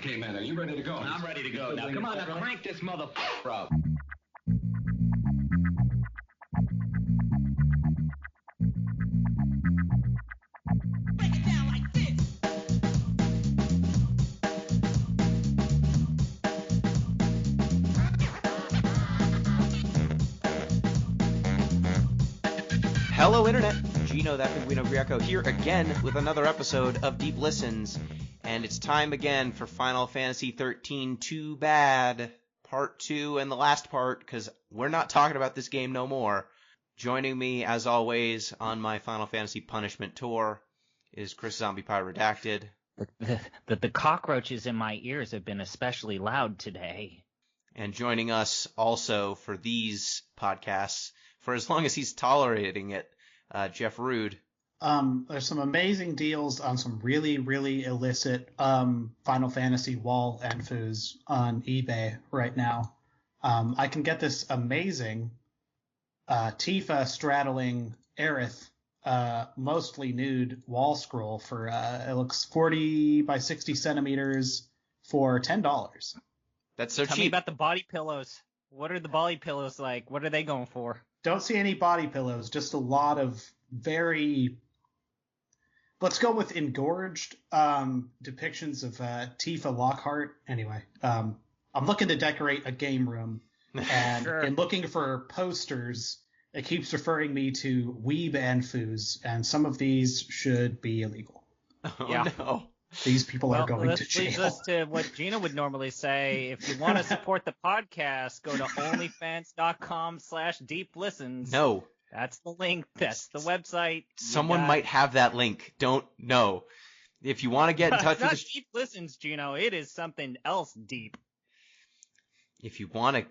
Okay, man, are you ready to go? I'm ready to go. Now, come on, now crank this motherfucker up. Break it down like this. Hello, Internet. Gino, that Pinguino Greco, here again with another episode of Deep Listens. And it's time again for Final Fantasy XIII-2 Bad, Part 2 and the last part, because we're not talking about this game no more. Joining me, as always, on my Final Fantasy Punishment Tour is Chris ZombiePie Redacted. The cockroaches in my ears have been especially loud today. And joining us also for these podcasts, for as long as he's tolerating it, Jeff Rud. There's some amazing deals on some really, really illicit Final Fantasy wall infos on eBay right now. I can get this amazing Tifa straddling Aerith mostly nude wall scroll for it looks 40 by 60 centimeters for $10. That's so Tell cheap. me about the body pillows. What are the body pillows like? What are they going for? Don't see any body pillows, just a lot of very... Let's go with engorged depictions of Tifa Lockhart. Anyway, I'm looking to decorate a game room, and Sure. in looking for posters, it keeps referring me to weeb anfus, and some of these should be illegal. Oh, Yeah. no. These people are going to This leads jail. us to what Gino would normally say. If you want to support the podcast, go to onlyfans.com/deeplistens. No. That's the link. That's the website. Someone might have that link. Don't know. If you want to get in touch with Not the Deep Listens, Gino. It is something else deep. if you want to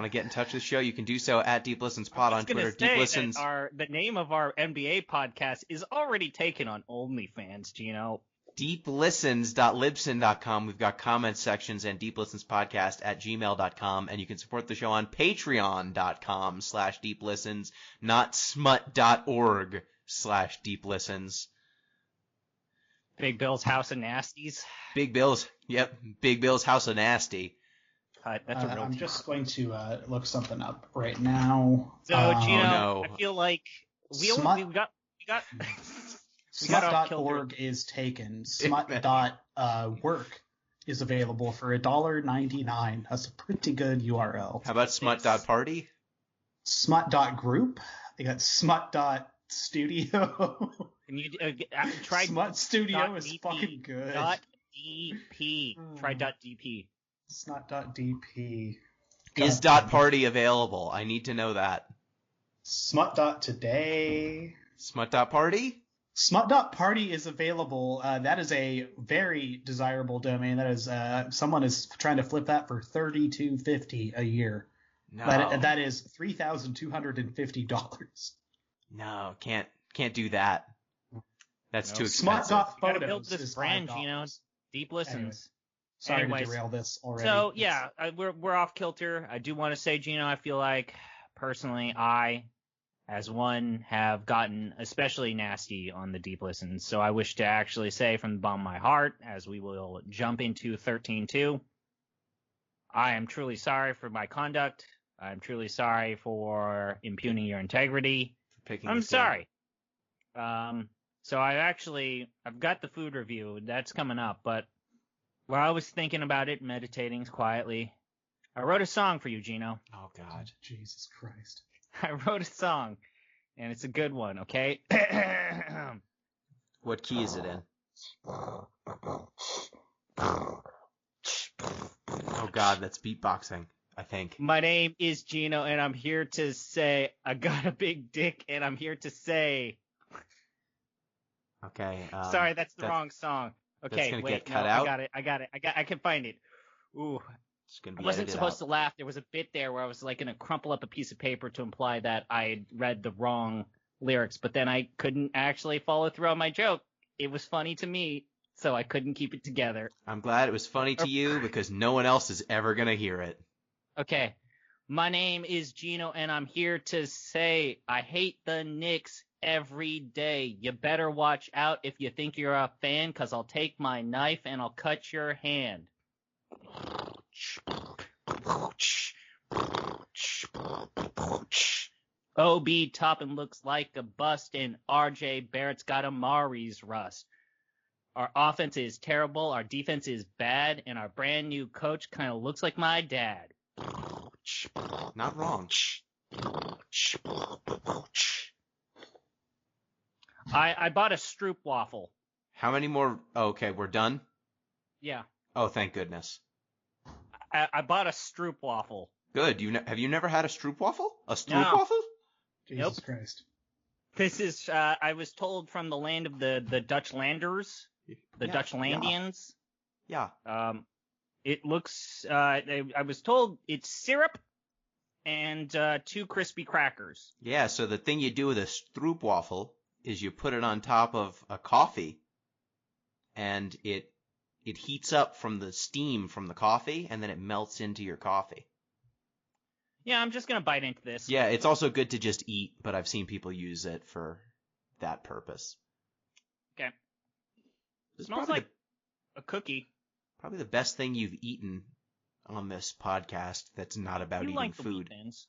get in touch with the show, you can do so at Deep Listens Pod on Twitter. Deep Listens. The name of our NBA podcast is already taken on OnlyFans, Gino. deeplistens.libsyn.com. We've got comment sections and deeplistenspodcast@gmail.com, and you can support the show on patreon.com/deeplistens, not smut.org/deeplistens. Big Bill's House of Nasties. Big Bill's House of Nasty. That's a real I'm team. just going to look something up right now. So, Gino, no. I feel like we Smut- got we got off kilter. Smut.org is taken. Smut.work is available for $1.99. That's a pretty good URL. How about smut.party? Smut.group. They got smut.studio. Can you try Smut Studio is .dp, fucking good. .dp. Try .dp. Smut.dp. Is God. .party available? I need to know that. Smut.today. Smut.party? Smut.party is available. That is a very desirable domain. That is someone is trying to flip that for $32.50 a year. No. That is $3,250. No, can't do that. That's too Smut expensive. dot Gotta photos build this is brand, $5. Gino. Deep Listens. Sorry Anyways, to derail this already. So yeah, we're off kilter. I do want to say, Gino, I feel like personally, I, as one, have gotten especially nasty on the Deep Listens. So I wish to actually say from the bottom of my heart, as we will jump into 13-2, I am truly sorry for my conduct. I'm truly sorry for impugning your integrity. I'm sorry. So I've got the food review that's coming up, but while I was thinking about it, meditating quietly, I wrote a song for you, Gino. Oh, God. Jesus Christ. I wrote a song, and it's a good one, okay? What key is it in? Oh, God, that's beatboxing, I think. My name is Gino, and I'm here to say I got a big dick, and I'm here to say... Okay. Sorry, that's the wrong song. Okay, that's gonna wait, get cut no, out? I got it. I can find it. Ooh. It's gonna I be wasn't edited supposed out. to laugh. There was a bit there where I was like going to crumple up a piece of paper to imply that I had read the wrong lyrics, but then I couldn't actually follow through on my joke. It was funny to me, so I couldn't keep it together. I'm glad it was funny to you because no one else is ever gonna hear it. Okay. My name is Gino, and I'm here to say I hate the Knicks every day. You better watch out if you think you're a fan, 'cause I'll take my knife and I'll cut your hand. OB Toppin looks like a bust, and RJ Barrett's got Amari's rust. Our offense is terrible, our defense is bad, and our brand new coach kind of looks like my dad. Not wrong. I bought a Stroop waffle. How many more? Oh, okay, we're done? Yeah. Oh, thank goodness. I bought a Stroop waffle. Good. Have you never had a stroopwafel? A No. stroopwafel? Jesus Nope. Christ. This is, I was told from the land of the Dutch landers, the Yeah, Dutch Landians. Yeah. It looks, I was told it's syrup and 2 crispy crackers. Yeah, so the thing you do with a stroopwafel is you put it on top of a coffee, and it heats up from the steam from the coffee, and then it melts into your coffee. Yeah, I'm just gonna bite into this. Yeah, it's also good to just eat, but I've seen people use it for that purpose. Okay. This is Smells probably like a cookie. probably the best thing you've eaten on this podcast that's not about You eating like the food. wheat thins.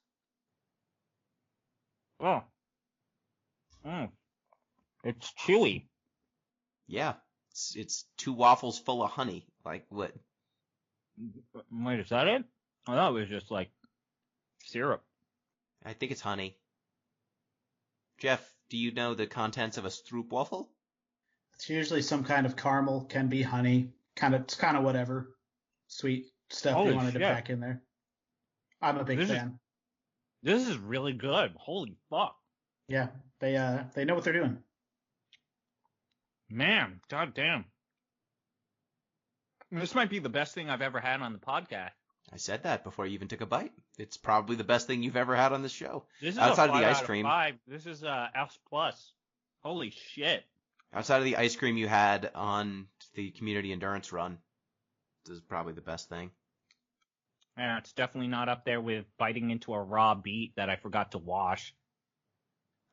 Oh. It's chewy. Yeah, it's 2 waffles full of honey. Like what? Wait, is that it? I thought it was just like syrup. I think it's honey. Jeff, do you know the contents of a stroopwafel? It's usually some kind of caramel, can be honey, it's kind of whatever sweet stuff Holy they wanted to shit. pack in there. I'm a big This is- fan. This is really good. Holy fuck. Yeah, they know what they're doing. Man, goddamn. This might be the best thing I've ever had on the podcast. I said that before you even took a bite. It's probably the best thing you've ever had on this show. This is Outside a of the 5 ice out of cream. 5. This is S plus. Holy shit. Outside of the ice cream you had on the community endurance run, this is probably the best thing. Yeah, it's definitely not up there with biting into a raw beet that I forgot to wash.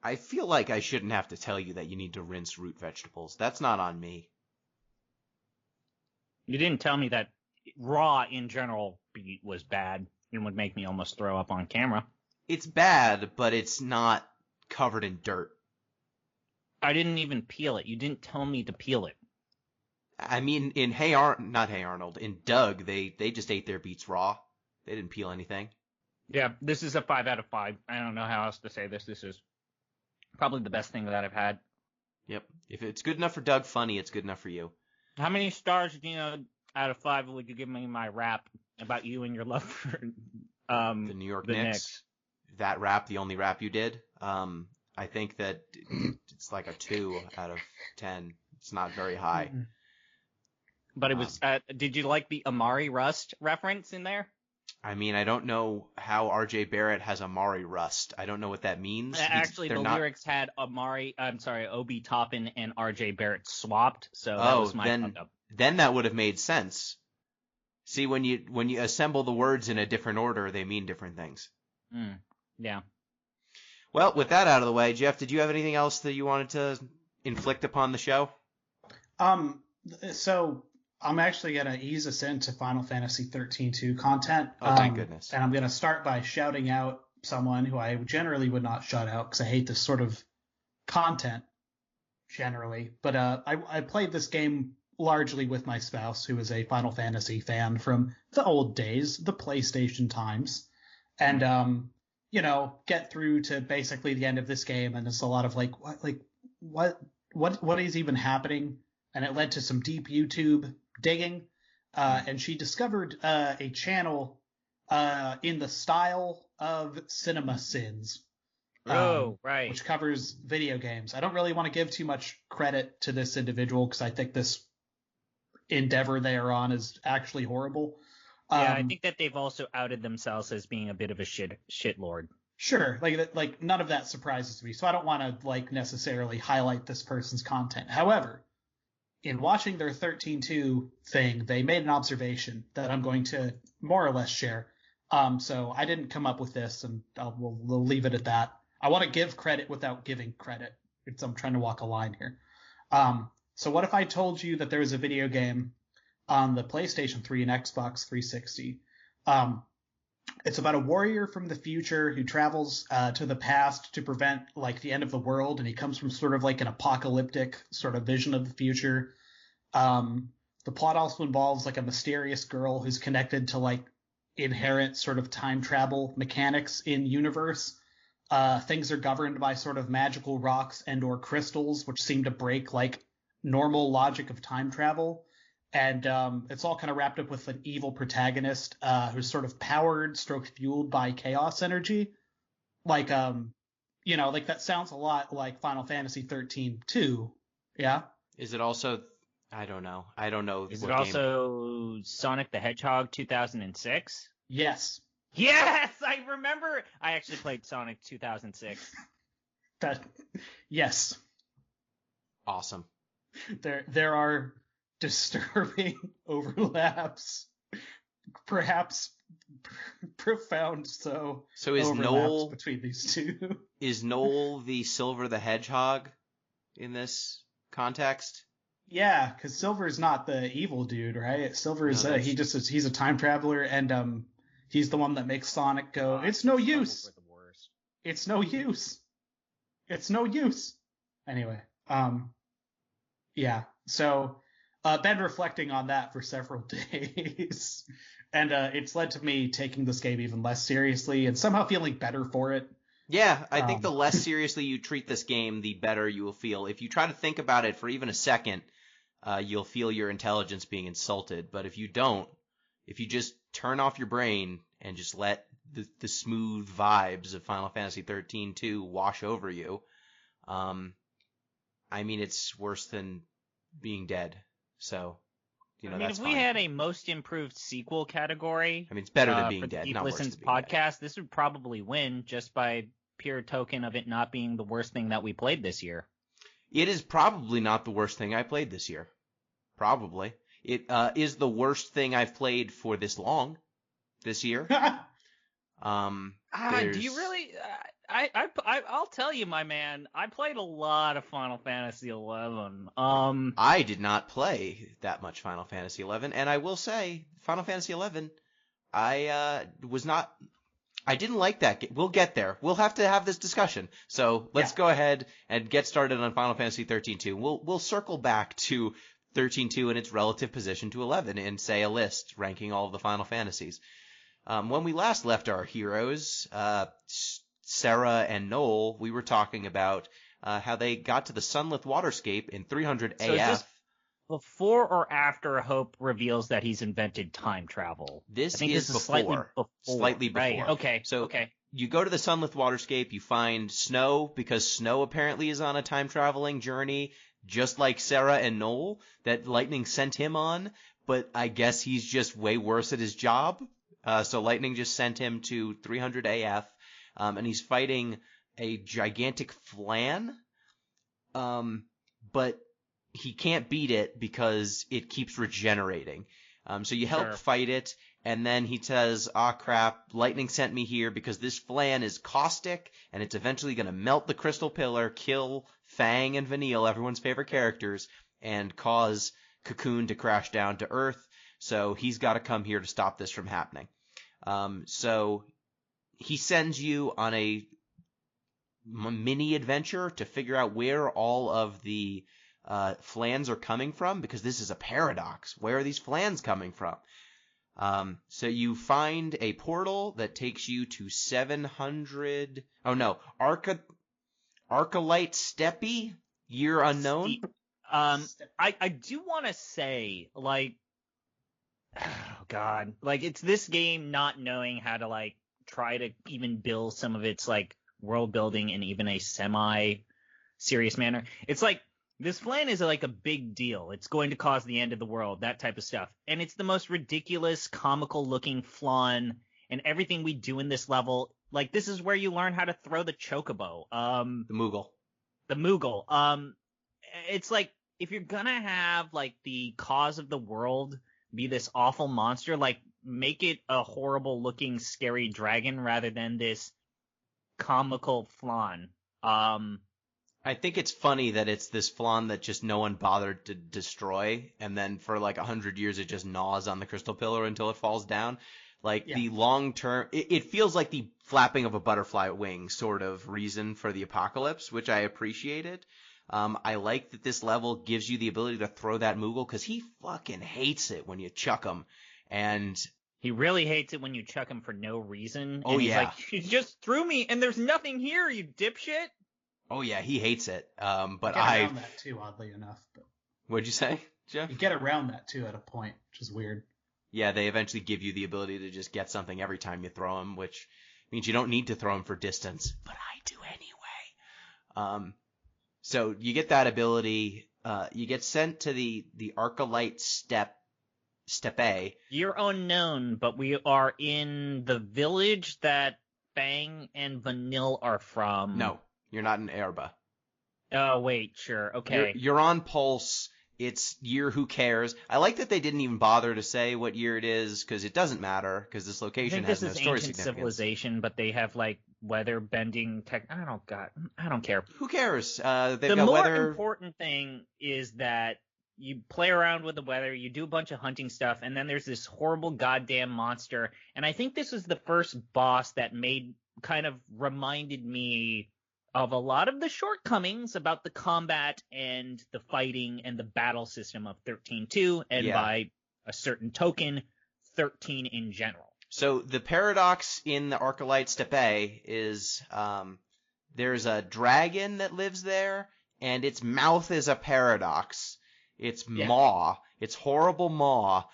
I feel like I shouldn't have to tell you that you need to rinse root vegetables. That's not on me. You didn't tell me that raw in general beet was bad and would make me almost throw up on camera. It's bad, but it's not covered in dirt. I didn't even peel it. You didn't tell me to peel it. I mean, in not Hey Arnold, in Doug, they just ate their beets raw. They didn't peel anything. Yeah, this is a 5 out of 5. I don't know how else to say this. This is probably the best thing that I've had. Yep. If it's good enough for Doug Funny, it's good enough for you. How many stars, out of 5 would you give me my rap about you and your love for The New York the Knicks. That rap, the only rap you did. I think that it's like a 2 out of 10. It's not very high. But it was. Did you like the Amari Rust reference in there? I mean, I don't know how RJ Barrett has Amari Rust. I don't know what that means. Actually, the lyrics had Obi Toppin and RJ Barrett swapped, so that was my fuck up. Then that would have made sense. See, when you assemble the words in a different order, they mean different things. Yeah. Well, with that out of the way, Jeff, did you have anything else that you wanted to inflict upon the show? So I'm actually going to ease us into Final Fantasy XIII-2 content. Oh, thank goodness. And I'm going to start by shouting out someone who I generally would not shout out because I hate this sort of content generally. But I played this game largely with my spouse, who is a Final Fantasy fan from the old days, the PlayStation times. And, get through to basically the end of this game, and it's a lot of what is even happening? And it led to some deep YouTube digging, and she discovered a channel in the style of Cinema Sins. Right. Which covers video games. I don't really want to give too much credit to this individual because I think this endeavor they are on is actually horrible. Yeah, I think that they've also outed themselves as being a bit of a shitlord. Sure, like none of that surprises me, so I don't want to necessarily highlight this person's content. However, in watching their 13-2 thing, they made an observation that I'm going to more or less share. So I didn't come up with this, and we'll leave it at that. I want to give credit without giving credit. I'm trying to walk a line here. So what if I told you that there was a video game on the PlayStation 3 and Xbox 360? It's about a warrior from the future who travels to the past to prevent like the end of the world, and he comes from sort of like an apocalyptic sort of vision of the future. The plot also involves like a mysterious girl who's connected to like inherent sort of time travel mechanics in universe. Things are governed by sort of magical rocks and or crystals, which seem to break like normal logic of time travel. And it's all kind of wrapped up with an evil protagonist who's sort of powered, stroke fueled by chaos energy. Like, like that sounds a lot like Final Fantasy XIII-2. Yeah? Is it also... I don't know. Is it also Sonic the Hedgehog 2006? Yes. Yes! I remember. I actually played Sonic 2006. Yes. Awesome. There are disturbing overlaps, perhaps profound. So is Noel between these two? Is Noel the Silver the Hedgehog in this context? Yeah, because Silver's not the evil dude, right? Silver's he's a time traveler, and he's the one that makes Sonic go, it's no use. It's no use. It's no use. Anyway, yeah. So, been reflecting on that for several days, and it's led to me taking this game even less seriously and somehow feeling better for it. Yeah, I think the less seriously you treat this game, the better you will feel. If you try to think about it for even a second, you'll feel your intelligence being insulted. But if you don't, if you just turn off your brain and just let the smooth vibes of Final Fantasy XIII-2 wash over you, I mean, it's worse than being dead. So, that's if we had a most improved sequel category, I mean, it's better than being for the dead. Deep Not worse Listens than being podcast, dead. this would probably win just by pure token of it not being the worst thing that we played this year. It is probably not the worst thing I played this year. Probably. It is the worst thing I've played for this long this year. Do you really? I'll tell you, my man. I played a lot of Final Fantasy XI. I did not play that much Final Fantasy XI, and I will say, Final Fantasy XI, I didn't like that game. We'll get there. We'll have to have this discussion. So let's go ahead and get started on Final Fantasy XIII-2. We'll circle back to XIII-2 and its relative position to 11 in, say, a list ranking all of the Final Fantasies. When we last left our heroes, Sarah and Noel, we were talking about how they got to the Sunlit Waterscape in 300 so AF. Is this before or after Hope reveals that he's invented time travel? I think this is before. Slightly before. Right. Okay. So okay. You go to the Sunlit Waterscape, you find Snow, because Snow apparently is on a time-traveling journey, just like Sarah and Noel, that Lightning sent him on, but I guess he's just way worse at his job. So Lightning just sent him to 300 AF, and he's fighting a gigantic flan, but he can't beat it because it keeps regenerating. So you help fight it, and then he says, crap, Lightning sent me here because this flan is caustic, and it's eventually going to melt the crystal pillar, kill Fang and Vanille, everyone's favorite characters, and cause Cocoon to crash down to Earth. So he's got to come here to stop this from happening. So he sends you on a mini adventure to figure out where all of the flans are coming from, because this is a paradox. Where are these flans coming from? So you find a portal that takes you to 700... Oh, no. Arcalite Steppe? Year unknown? I do want to say, like... Oh, God. Like, it's this game not knowing how to, like, try to even build some of its, like, world building in even a semi-serious manner. It's like, this flan is like a big deal. It's going to cause the end of the world, that type of stuff. And it's the most ridiculous, comical-looking flan, and everything we do in this level, like, this is where you learn how to throw the chocobo. The Moogle. The Moogle. It's like, if you're gonna have, like, the cause of the world be this awful monster, like, make it a horrible-looking, scary dragon rather than this comical flan. I think it's funny that it's this flan that just no one bothered to destroy, and then for like 100 years it just gnaws on the crystal pillar until it falls down. Like the long term, it feels like the flapping of a butterfly wing sort of reason for the apocalypse, which I appreciated. I like that this level gives you the ability to throw that Moogle because he fucking hates it when you chuck him, and he really hates it when you chuck him for no reason. Oh, and he's yeah. like, you just threw me and there's nothing here, you dipshit. Oh yeah, he hates it. But you get around that too, oddly enough. But what'd you say, Jeff? you get around that too at a point, which is weird. Yeah, they eventually give you the ability to just get something every time you throw them, which means you don't need to throw them for distance, but I do anyway. So you get that ability. You get sent to the Arcalite Steppe. You're unknown, but we are in the village that Fang and Vanille are from. No, you're not in Erba. Oh, wait, sure, okay. You're on Pulse. It's year who cares. I like that they didn't even bother to say what year it is, because it doesn't matter, because this location has no story ancient significance. civilization, but they have like weather bending tech. I don't care. Who cares? They've The got more weather. important thing is that you play around with the weather, you do a bunch of hunting stuff, and then there's this horrible goddamn monster. And I think this was the first boss that reminded me of a lot of the shortcomings about the combat and the fighting and the battle system of 13-2, and by a certain token, 13 in general. So the paradox in the Arcalite Steppe is there's a dragon that lives there, and its mouth is a paradox. Its maw, its horrible maw,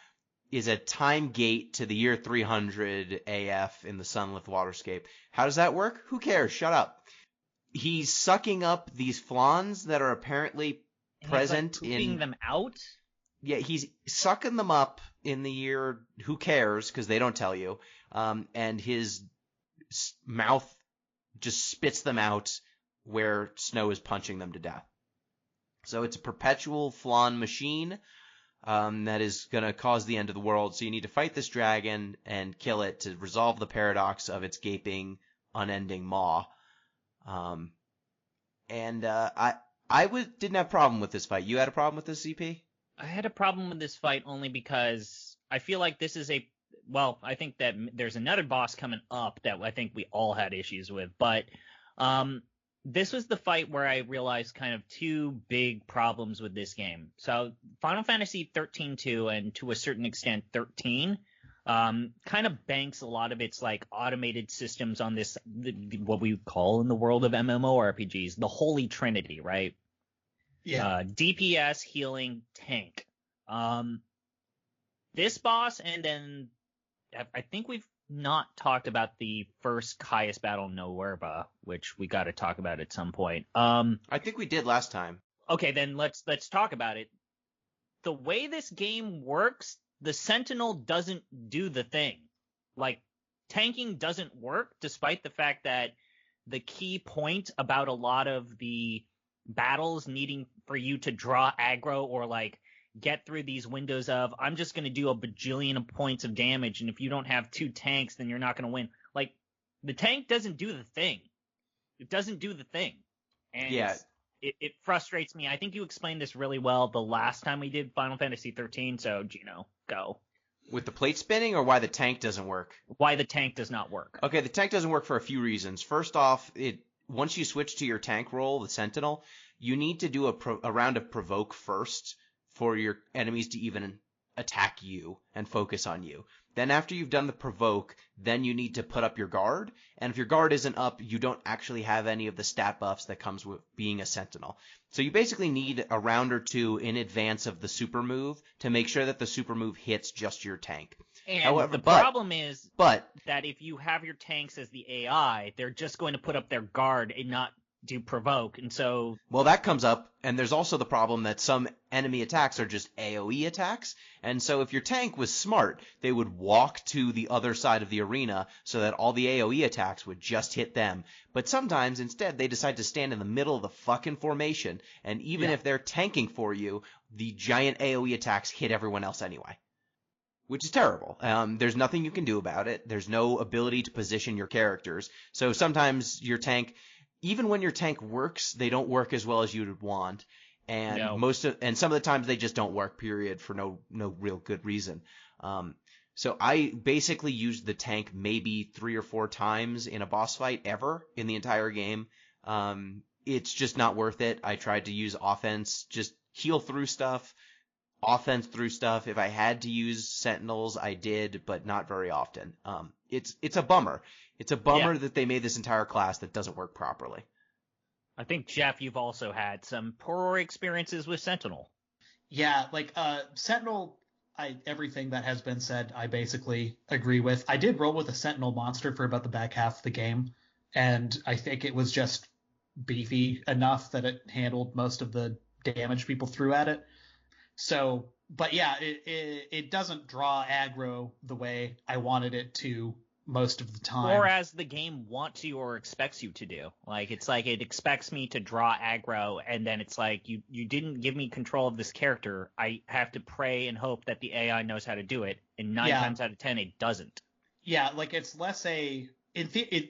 is a time gate to the year 300 AF in the Sunlith waterscape. How does that work? Who cares? Shut up. He's sucking up these flans that are apparently present in... pooping them out? Yeah, he's sucking them up in the year, who cares, because they don't tell you, and his mouth just spits them out where Snow is punching them to death. So it's a perpetual flan machine that is going to cause the end of the world, so you need to fight this dragon and kill it to resolve the paradox of its gaping, unending maw. Didn't have a problem with this fight. You had a problem with this, CP? I had a problem with this fight only because I feel like this is I think that there's another boss coming up that I think we all had issues with, but this was the fight where I realized kind of two big problems with this game. So Final Fantasy XIII-2 and to a certain extent 13 kind of banks a lot of its like automated systems on this, what we call in the world of MMORPGs, the Holy Trinity, right? Yeah. DPS, healing, tank. This boss, and then I think we've not talked about the first Caius battle, Noerba, which we got to talk about at some point. I think we did last time. Okay, then let's talk about it. The way this game works, the Sentinel doesn't do the thing. Like, tanking doesn't work, despite the fact that the key point about a lot of the battles needing for you to draw aggro or, like, get through these windows of, I'm just going to do a bajillion points of damage, and if you don't have two tanks, then you're not going to win. Like, the tank doesn't do the thing. It doesn't do the thing. And it frustrates me. I think you explained this really well the last time we did Final Fantasy XIII, so, Gino, go. With the plate spinning, or why the tank doesn't work? Why the tank does not work. Okay, the tank doesn't work for a few reasons. First off, once you switch to your tank role, the Sentinel, you need to do a round of provoke first for your enemies to even attack you and focus on you. Then after you've done the provoke, then you need to put up your guard. And if your guard isn't up, you don't actually have any of the stat buffs that comes with being a Sentinel. So you basically need a round or two in advance of the super move to make sure that the super move hits just your tank. And however, the problem is that if you have your tanks as the AI, they're just going to put up their guard and not do provoke, and so... Well, that comes up, and there's also the problem that some enemy attacks are just AoE attacks, and so if your tank was smart, they would walk to the other side of the arena so that all the AoE attacks would just hit them. But sometimes, instead, they decide to stand in the middle of the fucking formation, and even if they're tanking for you, the giant AoE attacks hit everyone else anyway. Which is terrible. There's nothing you can do about it. There's no ability to position your characters. So sometimes your tank... even when your tank works, they don't work as well as you would want. And No. some of the times they just don't work, period, for no real good reason. So I basically used the tank maybe 3 or 4 times in a boss fight ever in the entire game. It's just not worth it. I tried to use offense, just heal through stuff, offense through stuff. If I had to use sentinels, I did, but not very often. It's a bummer. It's a bummer that they made this entire class that doesn't work properly. I think, Jeff, you've also had some poor experiences with Sentinel. Yeah, like Sentinel, everything that has been said, I basically agree with. I did roll with a Sentinel monster for about the back half of the game, and I think it was just beefy enough that it handled most of the damage people threw at it. So, but yeah, it doesn't draw aggro the way I wanted it to most of the time. Or as the game wants you or expects you to do. Like, it's like it expects me to draw aggro, and then it's like, you didn't give me control of this character. I have to pray and hope that the AI knows how to do it, and 9 times out of 10 it doesn't. Yeah, like, it's less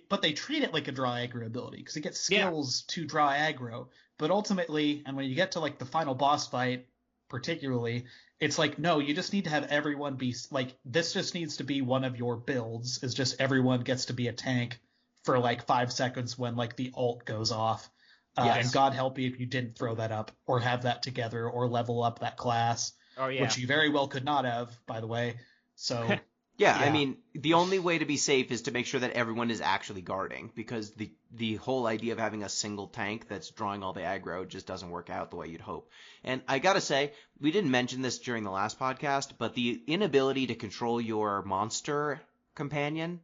but they treat it like a draw aggro ability, because it gets skills to draw aggro. But ultimately, and when you get to, like, the final boss fight, particularly, it's like, no, you just need to have everyone be, like, this just needs to be one of your builds, is just everyone gets to be a tank for, like, 5 seconds when, like, the ult goes off. And God help you if you didn't throw that up, or have that together, or level up that class. Oh, yeah. Which you very well could not have, by the way. So... Yeah, I mean, the only way to be safe is to make sure that everyone is actually guarding, because the whole idea of having a single tank that's drawing all the aggro just doesn't work out the way you'd hope. And I gotta say, we didn't mention this during the last podcast, but the inability to control your monster companion,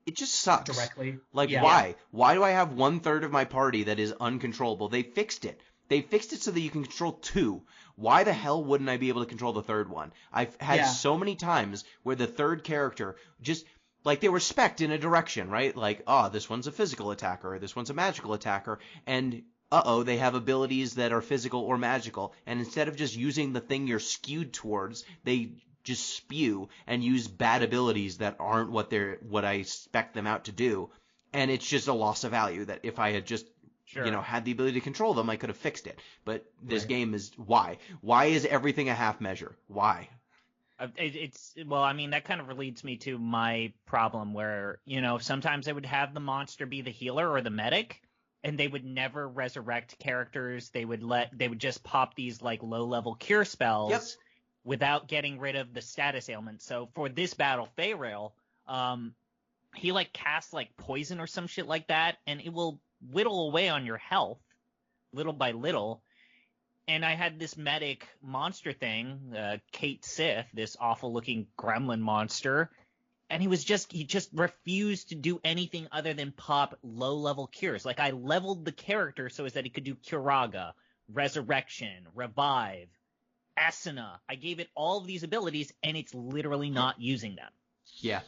it just sucks. Directly. Like, why? Why do I have 1/3 of my party that is uncontrollable? They fixed it. They fixed it so that you can control 2. Why the hell wouldn't I be able to control the 3rd one? I've had so many times where the 3rd character just, like, they were spec'd in a direction, right? Like, this one's a physical attacker, this one's a magical attacker, and they have abilities that are physical or magical, and instead of just using the thing you're skewed towards, they just spew and use bad abilities that aren't what I expect them out to do, and it's just a loss of value that if I had just had the ability to control them, I could have fixed it. But this game is why? Why is everything a half measure? Why? I mean, that kind of leads me to my problem where, sometimes they would have the monster be the healer or the medic, and they would never resurrect characters. They would just pop these, like, low-level cure spells without getting rid of the status ailment. So for this battle, Pharaoh, he, like, casts, like, poison or some shit like that, and it will whittle away on your health little by little. And I had this medic monster thing, Kate Sith, this awful looking gremlin monster, and he just refused to do anything other than pop low level cures. Like, I leveled the character so as that he could do Curaga, Resurrection, Revive, Asana. I gave it all of these abilities, and it's literally not using them. Yeah,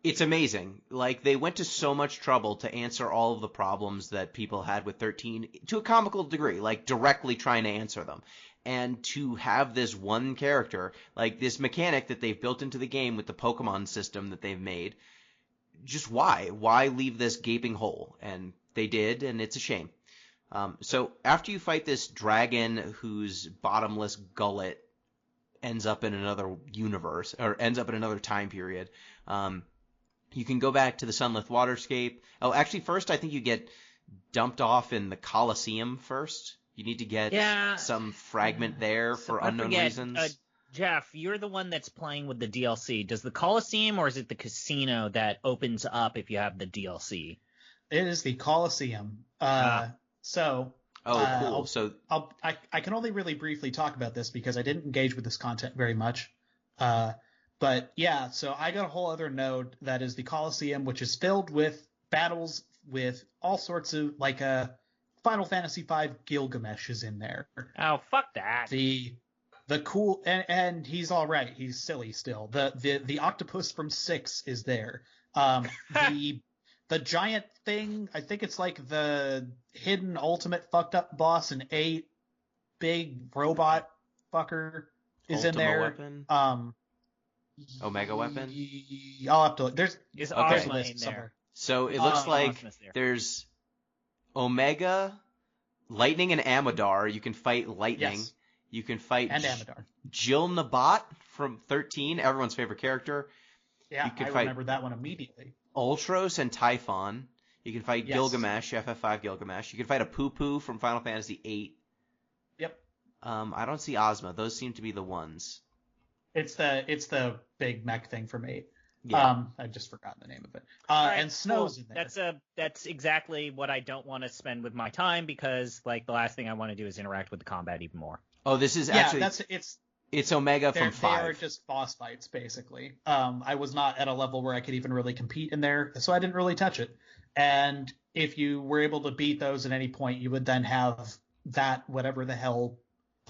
it's amazing. Like, they went to so much trouble to answer all of the problems that people had with 13 to a comical degree, like directly trying to answer them. And to have this one character, like this mechanic that they've built into the game with the Pokemon system that they've made, just why? Why leave this gaping hole? And they did, and it's a shame. So after you fight this dragon whose bottomless gullet ends up in another universe, or ends up in another time period, you can go back to the Sunlit Waterscape. Oh, actually, first I think you get dumped off in the Colosseum first. You need to get some fragment there for unknown reasons. Jeff, you're the one that's playing with the DLC. Does the Colosseum, or is it the casino that opens up if you have the DLC? It is the Colosseum. So... cool. I can only really briefly talk about this because I didn't engage with this content very much. But yeah, so I got a whole other node that is the Colosseum, which is filled with battles with all sorts of, like, Final Fantasy V Gilgamesh is in there. Oh, fuck that. The cool, and he's all right. He's silly still. The octopus from 6 is there. The giant thing, I think it's like the hidden ultimate fucked up boss in 8, big robot fucker is Ultima in there. Weapon? Omega Weapon? I'll have to look. There's Is a Arma list in somewhere. So it looks like there's Omega, Lightning, and Amadar. You can fight Lightning. Yes. You can fight And Amadar. Jill Nabat from 13, everyone's favorite character. Yeah, I remember that one immediately. Ultros and Typhon. You can fight Yes. Gilgamesh, FF5 Gilgamesh. You can fight a Poo-Poo from Final Fantasy VIII. Yep. I don't see Ozma. Those seem to be the ones. It's the big mech thing from 8. Yeah. I just forgot the name of it. Right, and Snow's in there. That's exactly what I don't want to spend with my time, because like the last thing I want to do is interact with the combat even more. Oh, this is actually it's Omega from 5. They are just boss fights, basically. I was not at a level where I could even really compete in there, so I didn't really touch it. And if you were able to beat those at any point, you would then have that whatever the hell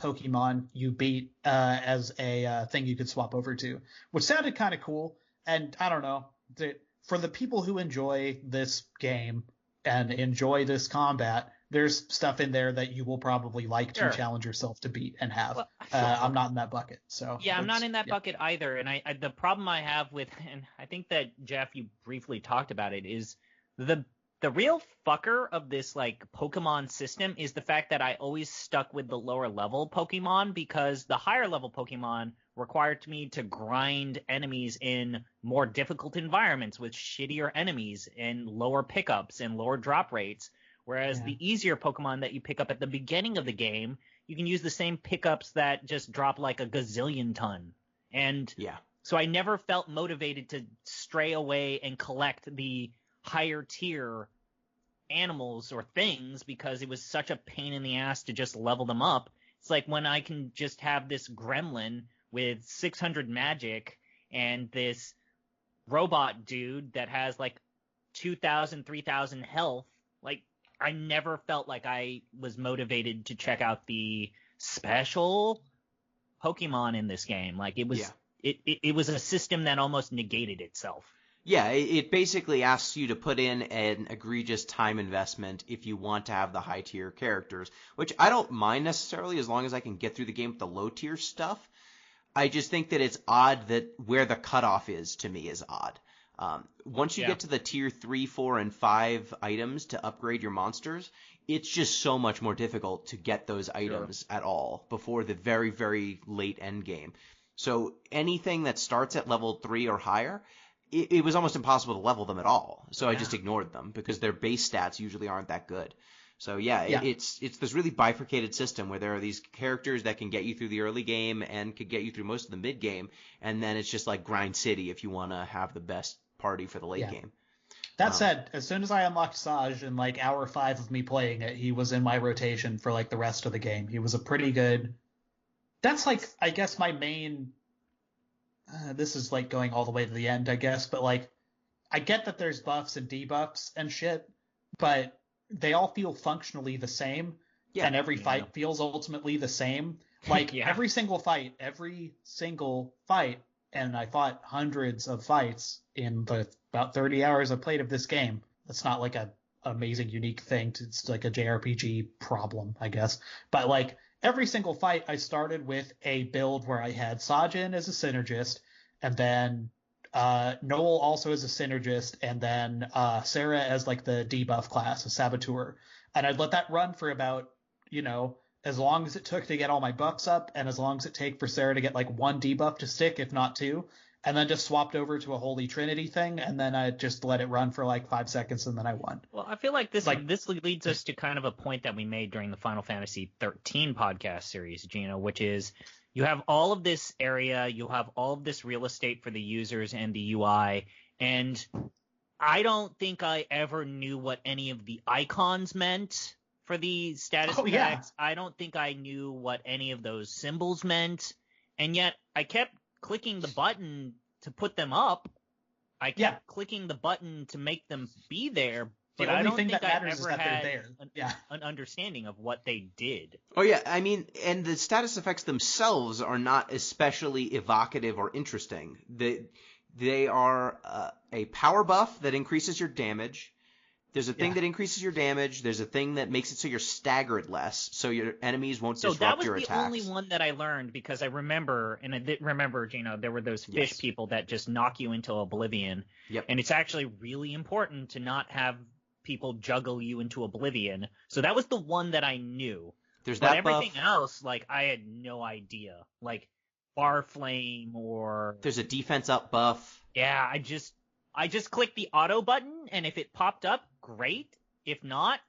Pokemon you beat as a thing you could swap over to, which sounded kind of cool. And I don't know, for the people who enjoy this game and enjoy this combat, there's stuff in there that you will probably like to challenge yourself to beat and have. Well, I'm not in that bucket. So yeah, I'm not in that bucket either. And I the problem I have with, and I think that Jeff, you briefly talked about it, is the real fucker of this like Pokemon system is the fact that I always stuck with the lower level Pokemon, because the higher level Pokemon required me to grind enemies in more difficult environments with shittier enemies and lower pickups and lower drop rates. Whereas the easier Pokemon that you pick up at the beginning of the game, you can use the same pickups that just drop like a gazillion ton. And so I never felt motivated to stray away and collect the higher tier animals or things, because it was such a pain in the ass to just level them up. It's like when I can just have this gremlin with 600 magic and this robot dude that has like 2,000, 3,000 health. Like, I never felt like I was motivated to check out the special Pokemon in this game. Like, it was it was a system that almost negated itself. Yeah, it basically asks you to put in an egregious time investment if you want to have the high tier characters, which I don't mind necessarily as long as I can get through the game with the low tier stuff. I just think that it's odd that where the cutoff is, to me, is odd. Once you get to the tier 3, 4, and 5 items to upgrade your monsters, it's just so much more difficult to get those items at all before the very, very late end game. So anything that starts at level 3 or higher, it was almost impossible to level them at all. So I just ignored them because their base stats usually aren't that good. So it's this really bifurcated system where there are these characters that can get you through the early game and could get you through most of the mid game, and then it's just like grind city if you want to have the best party for the late game. That said, as soon as I unlocked Saj in like hour 5 of me playing it, he was in my rotation for like the rest of the game. He was a pretty good. That's like, I guess, my main. This is like going all the way to the end, I guess, but like, I get that there's buffs and debuffs and shit, but they all feel functionally the same, and every fight feels ultimately the same. Like every single fight, and I fought hundreds of fights in the about 30 hours I played of this game. That's not like a amazing unique thing. It's like a JRPG problem, I guess. But like every single fight, I started with a build where I had Sajin as a synergist, and then Noel also as a synergist, and then Sarah as like the debuff class, a saboteur. And I'd let that run for about, as long as it took to get all my buffs up, and as long as it take for Sarah to get like 1 debuff to stick, if not 2, and then just swapped over to a Holy Trinity thing, and then I just let it run for like 5 seconds, and then I won. Well, I feel like this leads us to kind of a point that we made during the Final Fantasy XIII podcast series, Gino, which is you have all of this area, you have all of this real estate for the users and the UI, and I don't think I ever knew what any of the icons meant for the status packs. Yeah. I don't think I knew what any of those symbols meant, and yet I kept clicking the button to put them up. I kept clicking the button to make them be there, but I don't think I ever had an understanding of what they did. Oh yeah, I mean, and the status effects themselves are not especially evocative or interesting. They are a power buff that increases your damage. There's a thing that increases your damage. There's a thing that makes it so you're staggered less, so your enemies won't disrupt your attacks. So that was the only one that I learned, because I remember, and I did remember, there were those fish people that just knock you into oblivion. Yep. And it's actually really important to not have people juggle you into oblivion. So that was the one that I knew. There's but that everything buff. else, like, I had no idea. Like, bar flame or... There's a defense up buff. Yeah, I just clicked the auto button, and if it popped up, great. If not,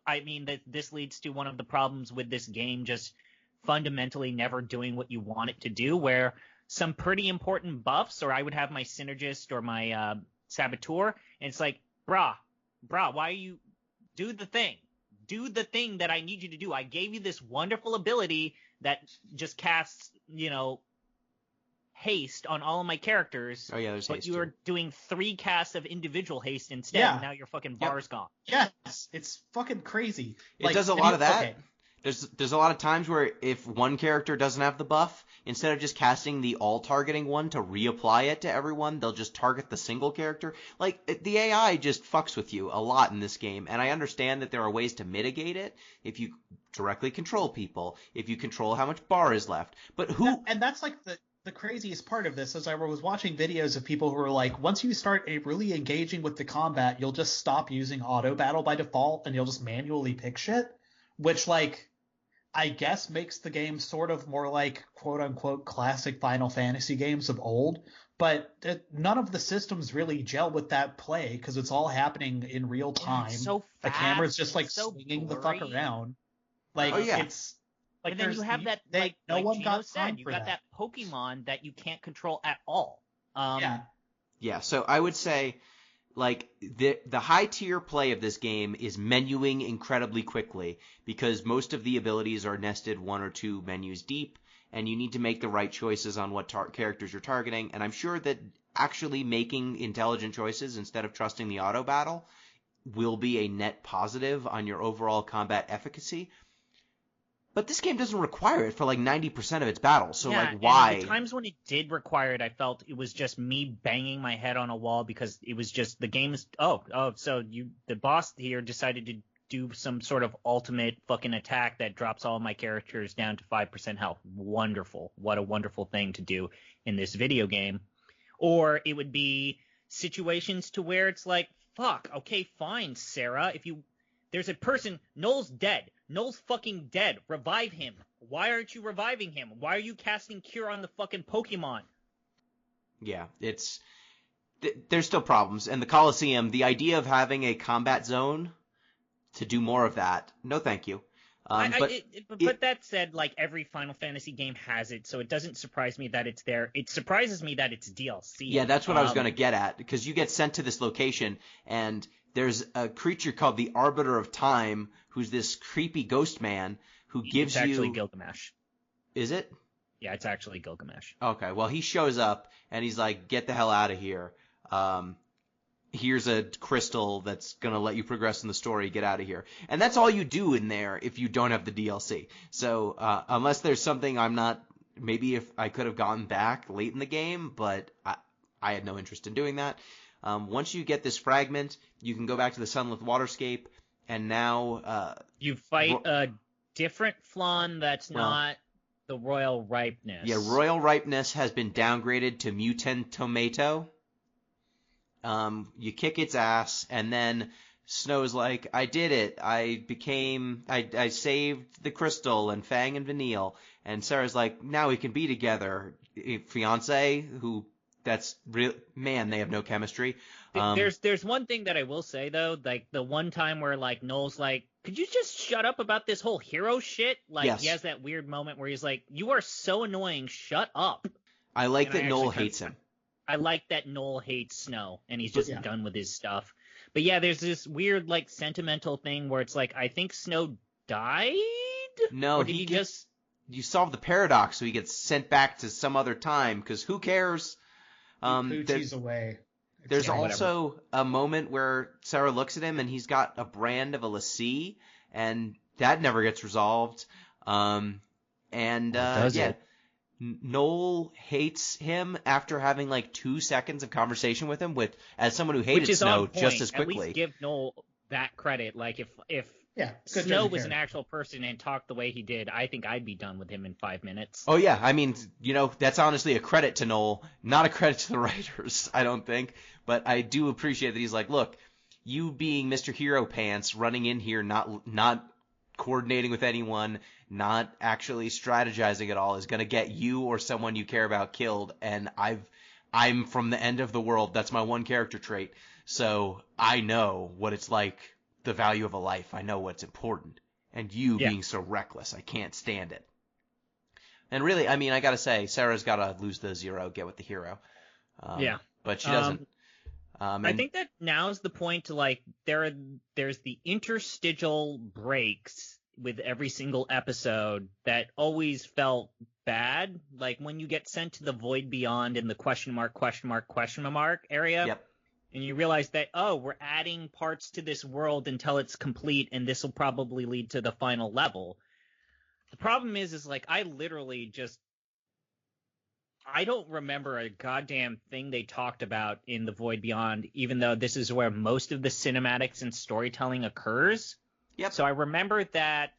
I mean, this leads to one of the problems with this game just fundamentally never doing what you want it to do, where some pretty important buffs, or I would have my Synergist or my Saboteur, and it's like, brah, why are you... Do the thing. Do the thing that I need you to do. I gave you this wonderful ability that just casts, haste on all of my characters. Oh yeah, there's haste. But you are doing 3 casts of individual haste instead. Yeah. And now your fucking bar's gone. Yes, it's fucking crazy. It does a lot of that. Okay. There's a lot of times where if one character doesn't have the buff, instead of just casting the all-targeting one to reapply it to everyone, they'll just target the single character. Like, the AI just fucks with you a lot in this game, and I understand that there are ways to mitigate it if you directly control people, if you control how much bar is left. But who... And that's like the craziest part of this, as I was watching videos of people who were like, once you start really engaging with the combat, you'll just stop using auto battle by default, and you'll just manually pick shit, which, like, I guess makes the game sort of more like quote-unquote classic Final Fantasy games of old, but none of the systems really gel with that play because it's all happening in real time. It's so the fast, camera's just like so swinging the blurry. fuck around. Like, it's... Like, and then you have that, no like one Gino got said, you got that Pokemon that you can't control at all. Yeah, so I would say, like, the high tier play of this game is menuing incredibly quickly, because most of the abilities are nested 1 or 2 menus deep, and you need to make the right choices on what characters you're targeting, and I'm sure that actually making intelligent choices instead of trusting the auto battle will be a net positive on your overall combat efficacy. But this game doesn't require it for like 90% of its battles, so like why? And the times when it did require it, I felt it was just me banging my head on a wall because it was just the game's so the boss here decided to do some sort of ultimate fucking attack that drops all of my characters down to 5% health. Wonderful. What a wonderful thing to do in this video game. Or it would be situations to where it's like, fuck, okay, fine, Sarah, there's a person, Noel's dead. Noel's fucking dead. Revive him. Why aren't you reviving him? Why are you casting Cure on the fucking Pokemon? Yeah, there's still problems. And the Coliseum, the idea of having a combat zone to do more of that, no thank you. But that said, like, every Final Fantasy game has it, so it doesn't surprise me that it's there. It surprises me that it's DLC. Yeah, that's what I was going to get at, because you get sent to this location, and there's a creature called the Arbiter of Time, who's this creepy ghost man who gives you... It's actually Gilgamesh. Is it? Yeah, it's actually Gilgamesh. Okay, well, he shows up, and he's like, get the hell out of here. Here's a crystal that's going to let you progress in the story, get out of here. And that's all you do in there if you don't have the DLC. So unless there's something I'm not... Maybe if I could have gotten back late in the game, but I had no interest in doing that. Once you get this fragment, you can go back to the Sunlit Waterscape, and now... you fight a different Flan that's not the Royal Ripeness. Yeah, Royal Ripeness has been downgraded to Mutant Tomato. You kick its ass, and then Snow's like, I did it. I saved the crystal and Fang and Vanille. And Sarah's like, now we can be together. Fiance, who... That's real, man. They have no chemistry. There's one thing that I will say though, like the one time where like Noel's like, could you just shut up about this whole hero shit? Like yes. He has that weird moment where he's like, you are so annoying, shut up. I like that Noel hates him. I like that Noel hates Snow and he's just done with his stuff. But yeah, there's this weird like sentimental thing where it's like, I think Snow died. No, you solve the paradox, so he gets sent back to some other time. Because who cares? Poochie's away. There's also a moment where Sarah looks at him and he's got a brand of a lassie, and that never gets resolved. Noel hates him after having like 2 seconds of conversation with him, as someone who hated Snow just as quickly. At least give Noel that credit. Like if Yeah, good Snow judge of was an character. actual person and talked the way he did, I think I'd be done with him in 5 minutes. Oh yeah, I mean, that's honestly a credit to Noel, not a credit to the writers, I don't think. But I do appreciate that he's like, look, you being Mr. Hero Pants, running in here, not coordinating with anyone, not actually strategizing at all, is gonna get you or someone you care about killed. And I'm from the end of the world. That's my one character trait. So I know what it's like, the value of a life. I know what's important. And you being so reckless, I can't stand it. And really, I mean, I gotta say, Sarah's gotta lose the 0, get with the hero. But she doesn't. I think that now's the point to, like, there's the interstitial breaks with every single episode that always felt bad. Like when you get sent to the Void Beyond in the question mark area. Yep. And you realize that, oh, we're adding parts to this world until it's complete, and this will probably lead to the final level. The problem is like, I don't remember a goddamn thing they talked about in the Void Beyond, even though this is where most of the cinematics and storytelling occurs. Yep. So I remember that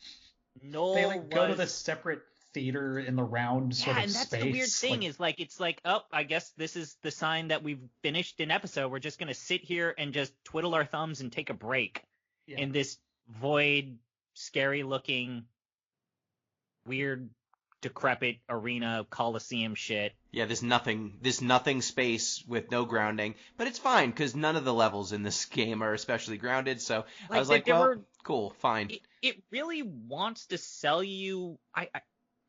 Noel They go to this separate theater in the round sort of and that's space. the weird thing is like, it's like, oh, I guess this is the sign that we've finished an episode. We're just gonna sit here and just twiddle our thumbs and take a break in this void, scary looking, weird, decrepit arena Coliseum shit. Yeah, this nothing space with no grounding, but it's fine because none of the levels in this game are especially grounded. So I was like, well, cool, fine. It really wants to sell you.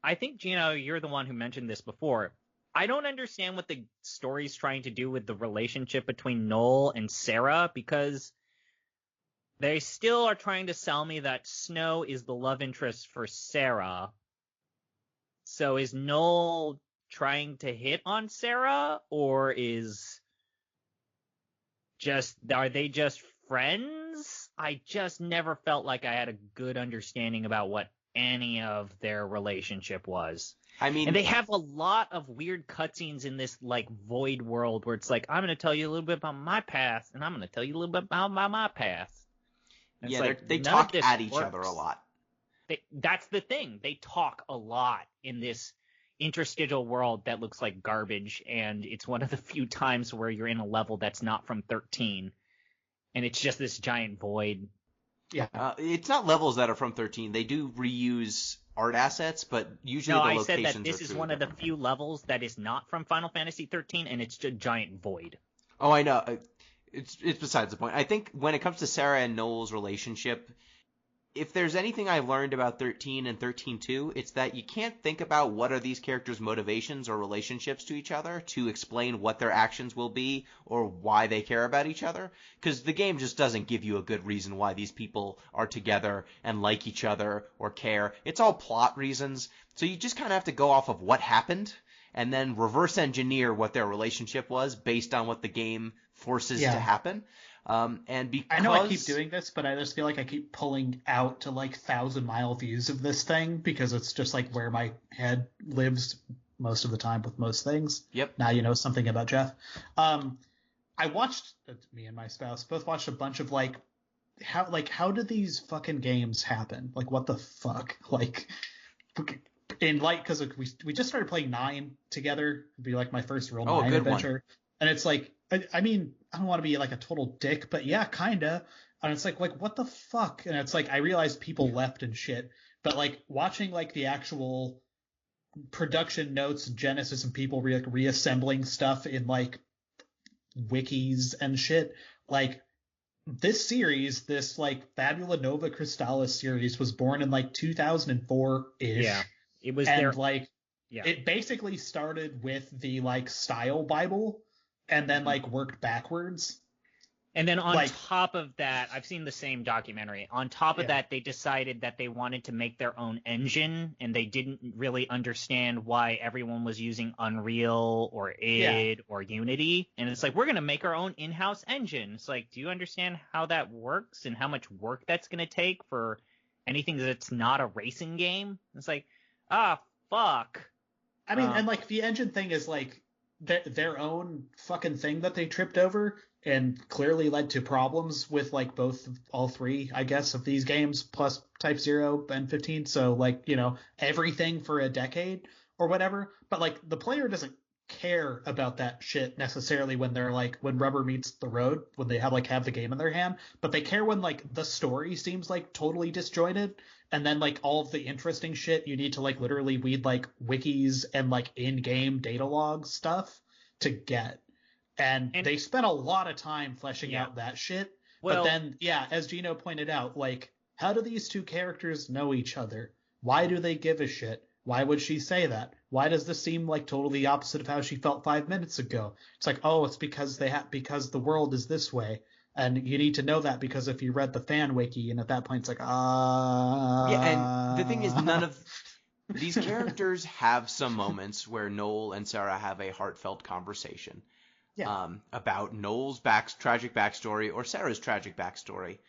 I think, Gino, you're the one who mentioned this before. I don't understand what the story's trying to do with the relationship between Noel and Sarah, because they still are trying to sell me that Snow is the love interest for Sarah. So is Noel trying to hit on Sarah, or are they just friends? I just never felt like I had a good understanding about what any of their relationship was. I mean, and they have a lot of weird cutscenes in this like void world where it's like, I'm going to tell you a little bit about my past, and I'm going to tell you a little bit about my past. And yeah, like, they talk at each other a lot. That's the thing. They talk a lot in this interstitial world that looks like garbage, and it's one of the few times where you're in a level that's not from 13, and it's just this giant void. Yeah. It's not levels that are from 13. They do reuse art assets, but usually the locations are I said that this is one of the few levels that is not from Final Fantasy XIII, and it's just a giant void. Oh, I know. It's besides the point. I think when it comes to Sarah and Noel's relationship, if there's anything I've learned about 13 and 13-2, it's that you can't think about what are these characters' motivations or relationships to each other to explain what their actions will be or why they care about each other, because the game just doesn't give you a good reason why these people are together and like each other or care. It's all plot reasons, so you just kind of have to go off of what happened and then reverse engineer what their relationship was based on what the game forces to happen. And because I know I keep doing this, but I just feel like I keep pulling out to like 1,000-mile views of this thing because it's just like where my head lives most of the time with most things. Yep. Now you know something about Jeff. I watched, me and my spouse both watched a bunch of like how did these fucking games happen? Like what the fuck? Like in like because we just started playing 9 together. It'd be like my first real 9 adventure, one. And it's like. I mean, I don't want to be like a total dick, but yeah, kinda. And it's like what the fuck? And it's like, I realized people left and shit, but like watching like the actual production notes, Genesis, and people reassembling stuff in like wikis and shit, like this series, this like Fabula Nova Crystallis series was born in like 2004-ish. Yeah, it was it basically started with the like style Bible. And then like worked backwards. And then on top of that, I've seen the same documentary. On top of that, they decided that they wanted to make their own engine, and they didn't really understand why everyone was using Unreal or id or Unity. And it's like, we're going to make our own in-house engine. It's like, do you understand how that works and how much work that's going to take for anything that's not a racing game? It's like, fuck. I mean, and like the engine thing is like, their own fucking thing that they tripped over and clearly led to problems with like all three, I guess, of these games plus Type 0 and 15. So like, everything for a decade or whatever. But like the player doesn't care about that shit necessarily when they're like when rubber meets the road, when they have the game in their hand, but they care when like the story seems like totally disjointed, and then like all of the interesting shit you need to like literally read like wikis and like in-game data log stuff to get. And they spent a lot of time fleshing out that shit. Well, but then, as Gino pointed out, like, how do these two characters know each other? Why do they give a shit? Why would she say that? Why does this seem like totally opposite of how she felt 5 minutes ago? It's like, oh, it's because because the world is this way. And you need to know that because if you read the fan wiki, and at that point it's like, Yeah, and the thing is, none of these characters have some moments where Noel and Sarah have a heartfelt conversation. Yeah. About Noel's tragic backstory or Sarah's tragic backstory,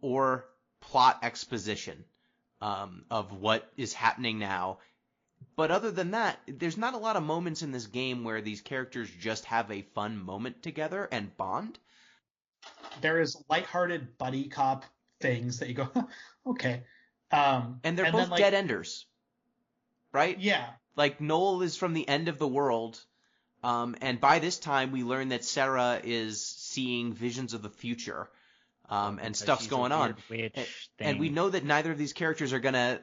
or plot exposition of what is happening now. But other than that, there's not a lot of moments in this game where these characters just have a fun moment together and bond. There is lighthearted buddy cop things that you go, okay. And they're both then, dead enders, right? Yeah. Like Noel is from the end of the world. And by this time, we learn that Sarah is seeing visions of the future, and stuff's going on. And we know that neither of these characters are gonna.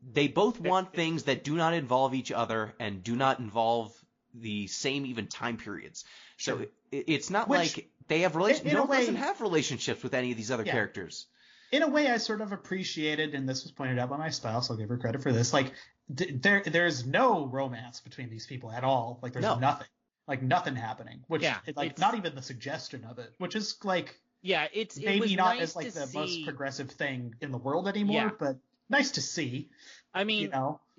They both want things that do not involve each other and do not involve the same even time periods. Sure. So it's not like they have relationships. No one doesn't have relationships with any of these other characters. In a way, I sort of appreciated, and this was pointed out by my spouse, I'll give her credit for this, like, there's no romance between these people at all. Like, there's nothing. Like, nothing happening. Which, not even the suggestion of it. Which is, like, maybe not as, like, the most progressive thing in the world anymore, but nice to see. I mean,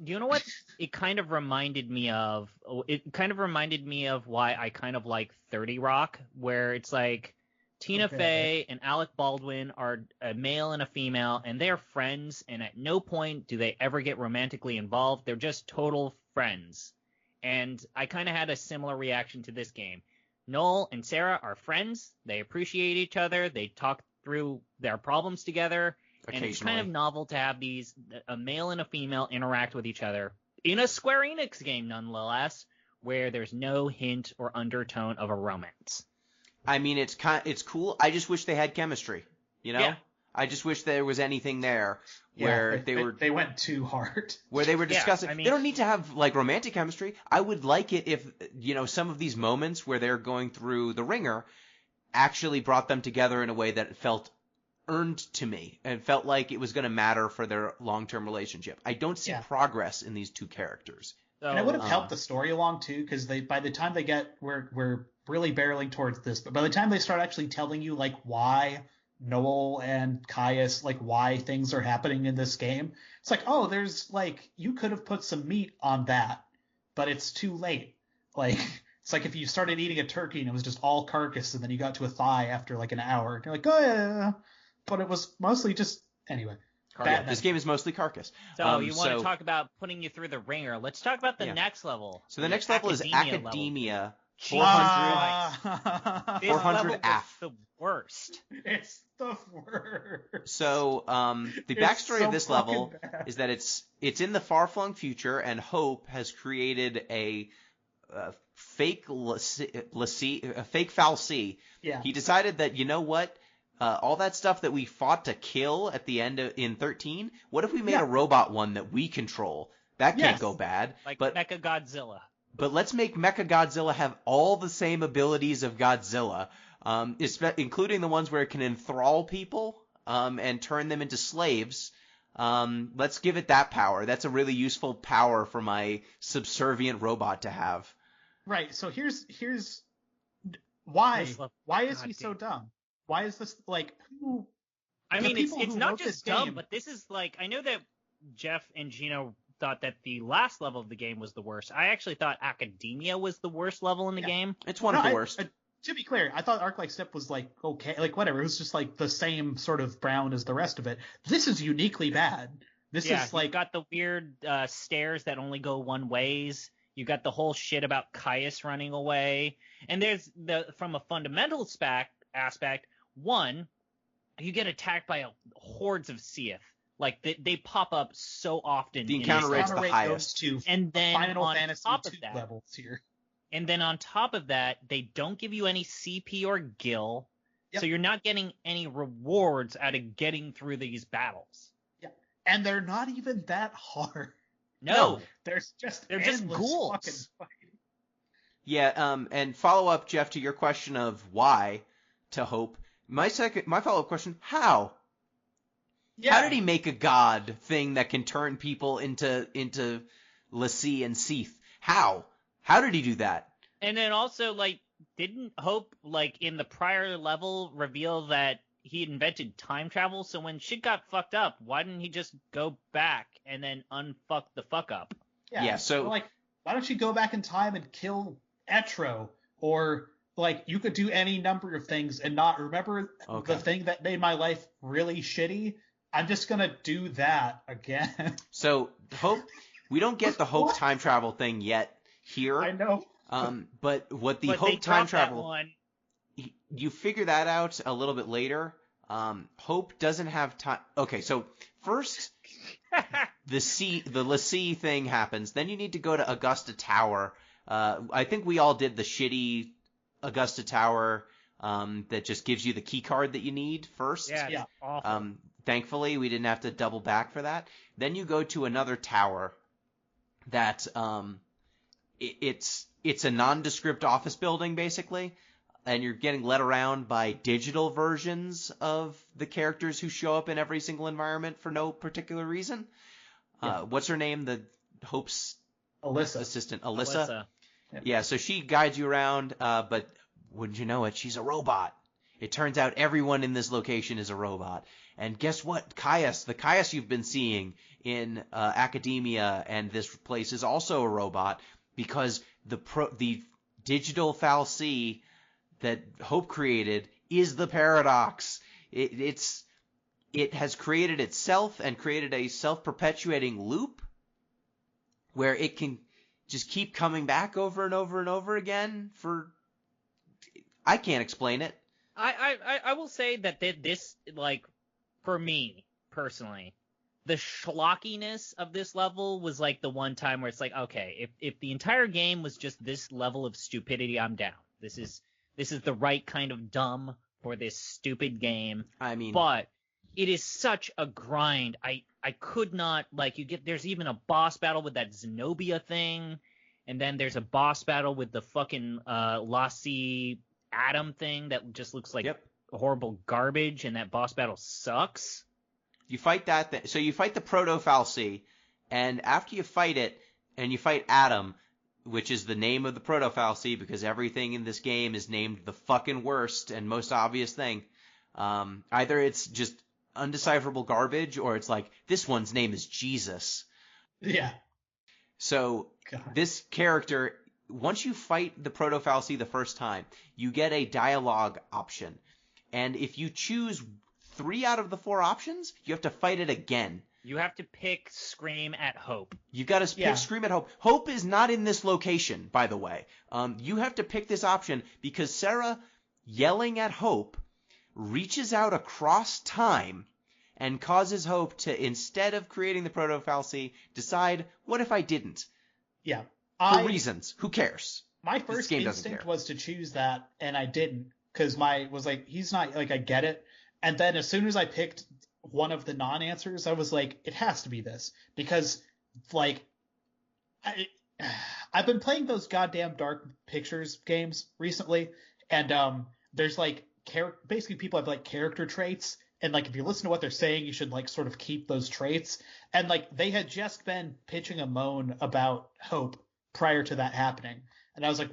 you know what it kind of reminded me of? It kind of reminded me of why I kind of like 30 Rock, where it's like, Tina Fey and Alec Baldwin are a male and a female, and they're friends, and at no point do they ever get romantically involved. They're just total friends. And I kind of had a similar reaction to this game. Noel and Sarah are friends. They appreciate each other. They talk through their problems together. And it's kind of novel to have a male and a female interact with each other in a Square Enix game, nonetheless, where there's no hint or undertone of a romance. I mean, it's cool. I just wish they had chemistry, Yeah. I just wish there was anything there where they went too hard. Where they were discussing. They don't need to have like romantic chemistry. I would like it if, some of these moments where they're going through the ringer actually brought them together in a way that felt earned to me and felt like it was going to matter for their long-term relationship. I don't see progress in these two characters. So, and it would have helped the story along too, because by the time they we're really barreling towards this, but by the time they start actually telling you like why Noel and Caius, like why things are happening in this game, it's like, oh, there's like, you could have put some meat on that, but it's too late. Like, it's like if you started eating a turkey and it was just all carcass, and then you got to a thigh after like an hour, and you're like, oh yeah, but it was mostly just anyway. This game is mostly carcass. So you want to talk about putting you through the ringer. Let's talk about the next level. So the next level is Academia 400. 400 F. The worst. It's the worst. So the backstory of this level is that it's in the far-flung future, and Hope has created a fake fal'Cie. Yeah. He decided that, you know what? All that stuff that we fought to kill at the end in 13, what if we made a robot one that we control? That can't go bad. Like Mechagodzilla. But let's make Mechagodzilla have all the same abilities of Godzilla, including the ones where it can enthrall people and turn them into slaves. Let's give it that power. That's a really useful power for my subservient robot to have. Right. So here's why is he so dumb? Why is this like who? I mean, it's not just dumb, but this is like, I know that Jeff and Gino thought that the last level of the game was the worst. I actually thought Academia was the worst level in the game. It's one of the worst. To be clear, I thought Arc Light Step was like okay, like whatever. It was just like the same sort of brown as the rest of it. This is uniquely bad. This is like got the weird stairs that only go one ways. You got the whole shit about Caius running away. And there's from a fundamental aspect, one, you get attacked by hordes of Seath. Like they pop up so often. The encounter rate's the highest. And then Final on Fantasy top of II that, levels here. And then on top of that, they don't give you any CP or gil. Yep. So you're not getting any rewards out of getting through these battles. Yeah. And they're not even that hard. No. They're just ghouls. Fucking fighting. Yeah, and follow up, Jeff, to your question of why to Hope. My follow-up question, how? Yeah. How did he make a god thing that can turn people into Lassie and Seath? How? How did he do that? And then also, like, didn't Hope, like, in the prior level reveal that he invented time travel? So when shit got fucked up, why didn't he just go back and then unfuck the fuck up? Yeah, so... Like, why don't you go back in time and kill Etro? Or, like, you could do any number of things and not remember the thing that made my life really shitty? I'm just gonna do that again. So, Hope... We don't get the Hope time travel thing yet here. I know. But what the Hope time travel... One. You figure that out a little bit later. Hope doesn't have time. Okay, so first the Lassie thing happens. Then you need to go to Augusta Tower. I think we all did the shitty Augusta Tower that just gives you the key card that you need first. Yeah. Awful. Thankfully, we didn't have to double back for that. Then you go to another tower that it's a nondescript office building basically. And you're getting led around by digital versions of the characters who show up in every single environment for no particular reason. Yeah. What's her name? The Hope's assistant, Alyssa. Yeah, so she guides you around, but wouldn't you know it, she's a robot. It turns out everyone in this location is a robot. And guess what? The Caius you've been seeing in Academia and this place is also a robot because the digital fal'Cie that Hope created is the paradox. It has created itself and created a self-perpetuating loop where it can just keep coming back over and over and over again I can't explain it. I will say that this, like, for me personally, the schlockiness of this level was like the one time where it's like, okay, if the entire game was just this level of stupidity, I'm down. This is the right kind of dumb for this stupid game. I mean, but it is such a grind. I could not, like, there's even a boss battle with that Zenobia thing, and then there's a boss battle with the fucking Lassie Atom thing that just looks like horrible garbage, and that boss battle sucks. You fight that so you fight the Proto fal'Cie, and after you fight it, and you fight Atom, which is the name of the Proto fal'Cie because everything in this game is named the fucking worst and most obvious thing. Either it's just undecipherable garbage, or it's like, this one's name is Jesus. Yeah. So, this character, once you fight the Proto fal'Cie the first time, you get a dialogue option. And if you choose 3 out of the 4 options, you have to fight it again. You have to pick Scream at Hope. You got to pick Scream at Hope. Hope is not in this location, by the way. You have to pick this option because Sarah yelling at Hope reaches out across time and causes Hope to, instead of creating the Proto fal'Cie, decide, what if I didn't? Yeah. For reasons. Who cares? My first instinct was to choose that, and I didn't, because he's not, like, I get it. And then as soon as I picked one of the non-answers, I was like, it has to be this. Because, like, I've been playing those goddamn Dark Pictures games recently, and there's, like, basically people have, like, character traits, and, like, if you listen to what they're saying, you should, like, sort of keep those traits. And, like, they had just been pitching a moan about Hope prior to that happening. And I was like,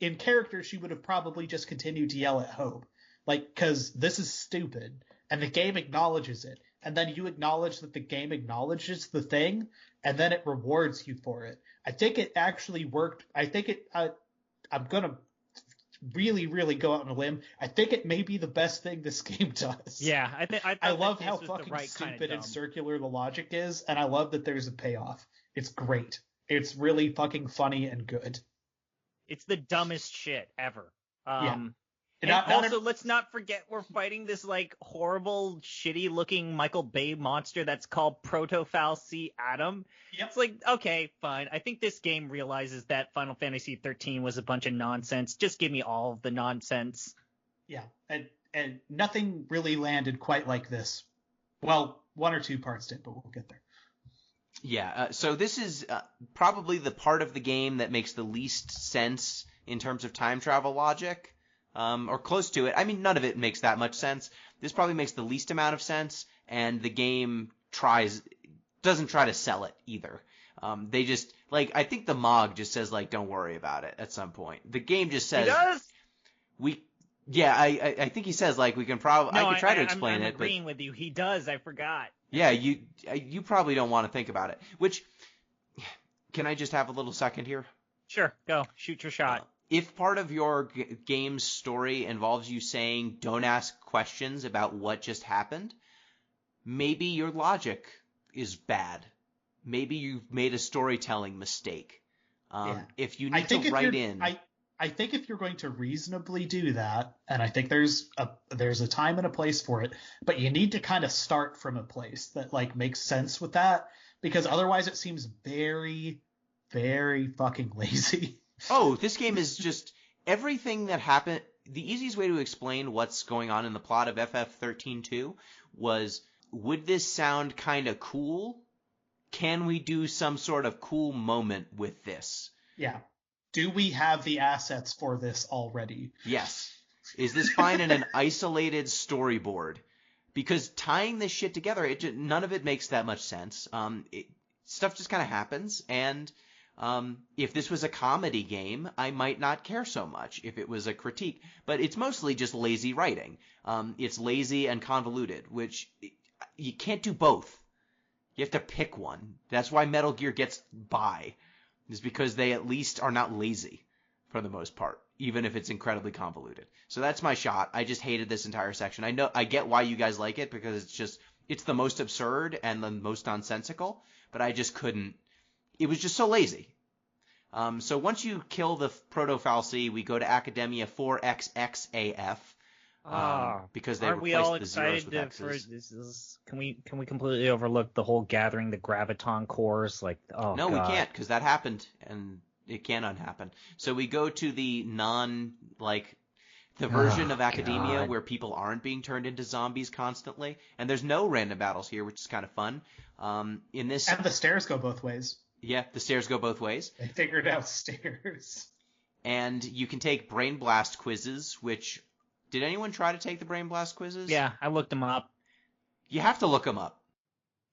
in character, she would have probably just continued to yell at Hope. Like, because this is stupid, and the game acknowledges it, and then you acknowledge that the game acknowledges the thing, and then it rewards you for it. I think it actually worked. I think I'm gonna really, really go out on a limb. I think it may be the best thing this game does. Yeah, I love how fucking stupid and circular the logic is, and I love that there's a payoff. It's great. It's really fucking funny and good. It's the dumbest shit ever. Yeah. And also, let's not forget we're fighting this like horrible, shitty-looking Michael Bay monster that's called Proto-Fal'C Adam. Yep. It's like, okay, fine. I think this game realizes that Final Fantasy XIII was a bunch of nonsense. Just give me all of the nonsense. Yeah, and nothing really landed quite like this. Well, one or two parts did, but we'll get there. Yeah, so this is probably the part of the game that makes the least sense in terms of time travel logic. Or close to it. I mean, none of it makes that much sense. This probably makes the least amount of sense, and the game doesn't try to sell it either. They just, like, I think the MOG just says, like, don't worry about it at some point. The game just says... He does? I think he says, like, we can probably... No, I can try to explain I'm it, agreeing with you. He does, I forgot. Yeah, you probably don't want to think about it. Which, can I just have a little second here? Sure, go. Shoot your shot. If part of your game's story involves you saying don't ask questions about what just happened, maybe your logic is bad. Maybe you've made a storytelling mistake. If you need to write in... I think if you're going to reasonably do that, and I think there's a time and a place for it, but you need to kind of start from a place that like makes sense with that, because otherwise it seems very, very fucking lazy. Oh, this game is just everything that happened. The easiest way to explain what's going on in the plot of FF13-2 was, would this sound kind of cool? Can we do some sort of cool moment with this? Yeah. Do we have the assets for this already? Yes. Is this fine in an isolated storyboard? Because tying this shit together, none of it makes that much sense. Stuff just kind of happens, and... if this was a comedy game, I might not care so much if it was a critique. But it's mostly just lazy writing. It's lazy and convoluted, which you can't do both. You have to pick one. That's why Metal Gear gets by, is because they at least are not lazy for the most part, even if it's incredibly convoluted. So that's my shot. I just hated this entire section. I get why you guys like it, because it's the most absurd and the most nonsensical, but I just couldn't. It was just so lazy. So once you kill the Proto-Fal'C, we go to Academia 4XXAF. Because they aren't we replaced all the zeros excited with X's. for this? Can we completely overlook the whole gathering the graviton cores? Like, oh no, God. we can't, because that happened, and it can unhappen. So we go to the the version of Academia where people aren't being turned into zombies constantly, and there's no random battles here, which is kind of fun. In this, and the stairs go both ways. Yeah, the stairs go both ways. They figured out stairs. And you can take Brain Blast quizzes, which... Did anyone try to take the Brain Blast quizzes? Yeah, I looked them up. You have to look them up.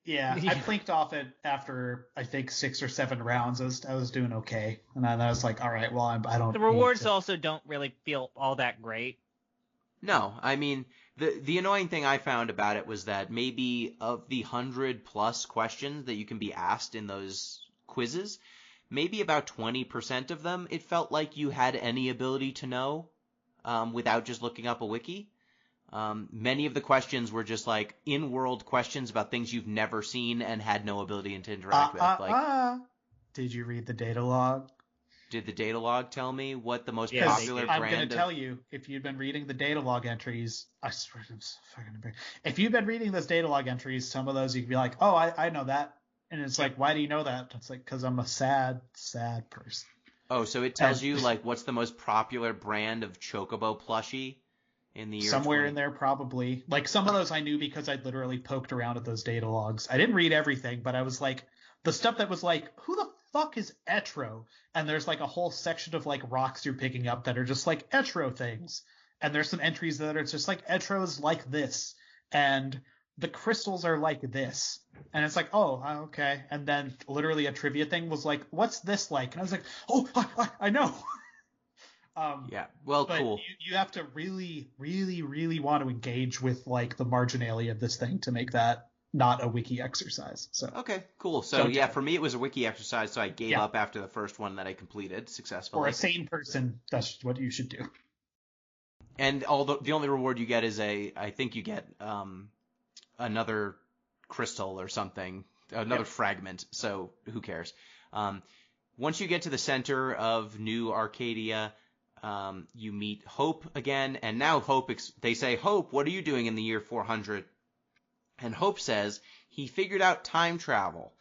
Yeah, I blinked off it after, I think, 6 or 7 rounds. I was doing okay. And then I was like, all right, well, I don't... The rewards also don't really feel all that great. No, I mean, the annoying thing I found about it was that maybe of the 100+ questions that you can be asked in those quizzes, maybe about 20% of them, it felt like you had any ability to know without just looking up a wiki. Many of the questions were just like in-world questions about things you've never seen and had no ability to interact with. Did you read the data log? Did the data log tell me what the most popular brand I'm going to tell you, if you've been reading the data log entries, I swear I'm so fucking embarrassed. If you've been reading those data log entries, some of those you can be like, oh, I know that. And it's like, why do you know that? It's like, because I'm a sad, sad person. Oh, so it tells you, like, what's the most popular brand of Chocobo plushie in the year somewhere 20... in there, probably. Like, some of those I knew because I literally poked around at those data logs. I didn't read everything, but I was like, the stuff that was like, who the fuck is Etro? And there's, like, a whole section of, like, rocks you're picking up that are just, like, Etro things. And there's some entries that are just, like, Etro's like this. And the crystals are like this. And it's like, oh, okay. And then literally a trivia thing was like, what's this like? And I was like, oh, I know. Yeah, well, but cool. You have to really, really, really want to engage with like the marginalia of this thing to make that not a wiki exercise. So okay, cool. So yeah, for me it was a wiki exercise, so I gave up after the first one that I completed successfully. For a sane person, that's what you should do. And although the only reward you get is I think you get another crystal or something, another fragment. So who cares? Once you get to the center of New Arcadia, you meet Hope again, and now Hope, they say, Hope, what are you doing in the year 400? And Hope says he figured out time travel,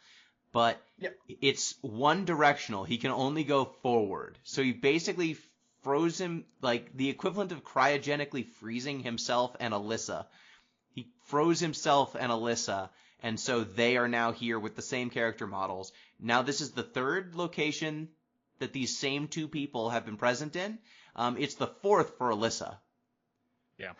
but it's one directional. He can only go forward. So he basically froze him, like the equivalent of cryogenically freezing himself and Alyssa. He froze himself and Alyssa, and so they are now here with the same character models. Now this is the third location that these same two people have been present in. It's the fourth for Alyssa. Yeah.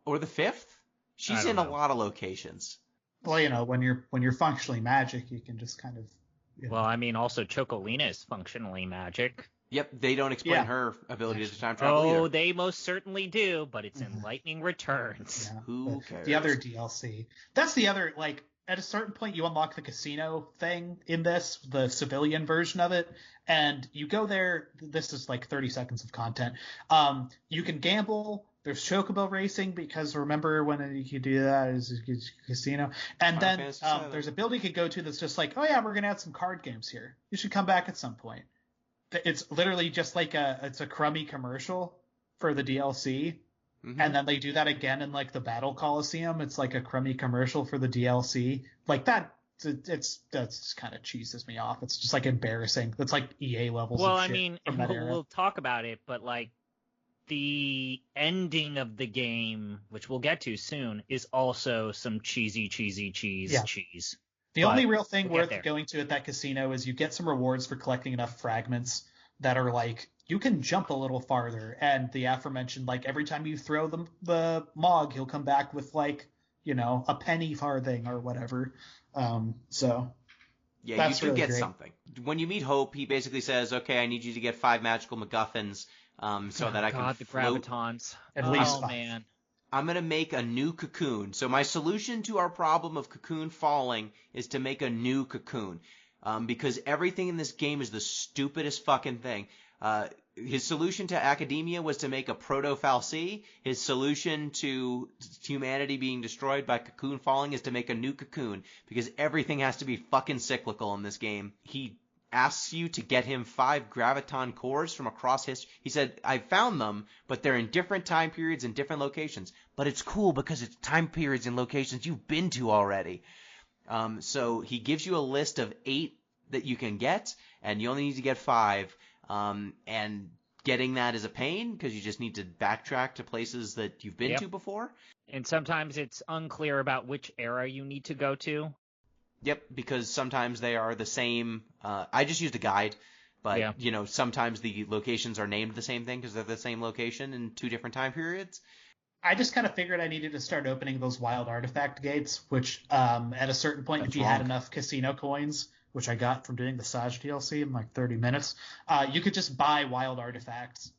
Or the fifth? She's in a lot of locations. Well, when you're functionally magic, you can just kind of. Well, I mean, also Chocolina is functionally magic. Yep, they don't explain her ability to time travel either. Oh, they most certainly do, but it's in Lightning Returns. Yeah. Who cares? The other DLC. That's the other, like, at a certain point you unlock the casino thing in this, the civilian version of it, and you go there, this is like 30 seconds of content. You can gamble, there's chocobo racing, because remember when you could do that is casino. And Final then Fantasy there's a building you could go to that's just like, oh yeah, we're going to add some card games here. You should come back at some point. It's literally just like it's a crummy commercial for the DLC. Mm-hmm. And then they do that again in like the Battle Coliseum. It's like a crummy commercial for the DLC. Like that's kind of cheeses me off. It's just like embarrassing. That's like EA levels of shit. Well, I mean, era. We'll talk about it, but like the ending of the game, which we'll get to soon, is also some cheese. The only real thing worth going to at that casino is you get some rewards for collecting enough fragments that are like, you can jump a little farther, and the aforementioned, like, every time you throw the Mog, he'll come back with, like, a penny farthing or whatever. So yeah, that's you do really get great. Something. When you meet Hope, he basically says, okay, I need you to get 5 magical MacGuffins so that I can the float. Gravitons. At least 5. Man. I'm going to make a new cocoon. So my solution to our problem of cocoon falling is to make a new cocoon. Because everything in this game is the stupidest fucking thing. His solution to academia was to make a proto-Fal'Cie. His solution to humanity being destroyed by cocoon falling is to make a new cocoon. Because everything has to be fucking cyclical in this game. He asks you to get him 5 graviton cores from across history. He said, I found them, but they're in different time periods and different locations. But it's cool because it's time periods and locations you've been to already. So he gives you a list of 8 that you can get, and you only need to get 5. And getting that is a pain because you just need to backtrack to places that you've been to before. And sometimes it's unclear about which era you need to go to. Yep, because sometimes they are the same. I just used a guide, but sometimes the locations are named the same thing because they're the same location in 2 different time periods. I just kind of figured I needed to start opening those wild artifact gates, which at a certain point, if you had enough casino coins, which I got from doing the Saj DLC in like 30 minutes, you could just buy wild artifacts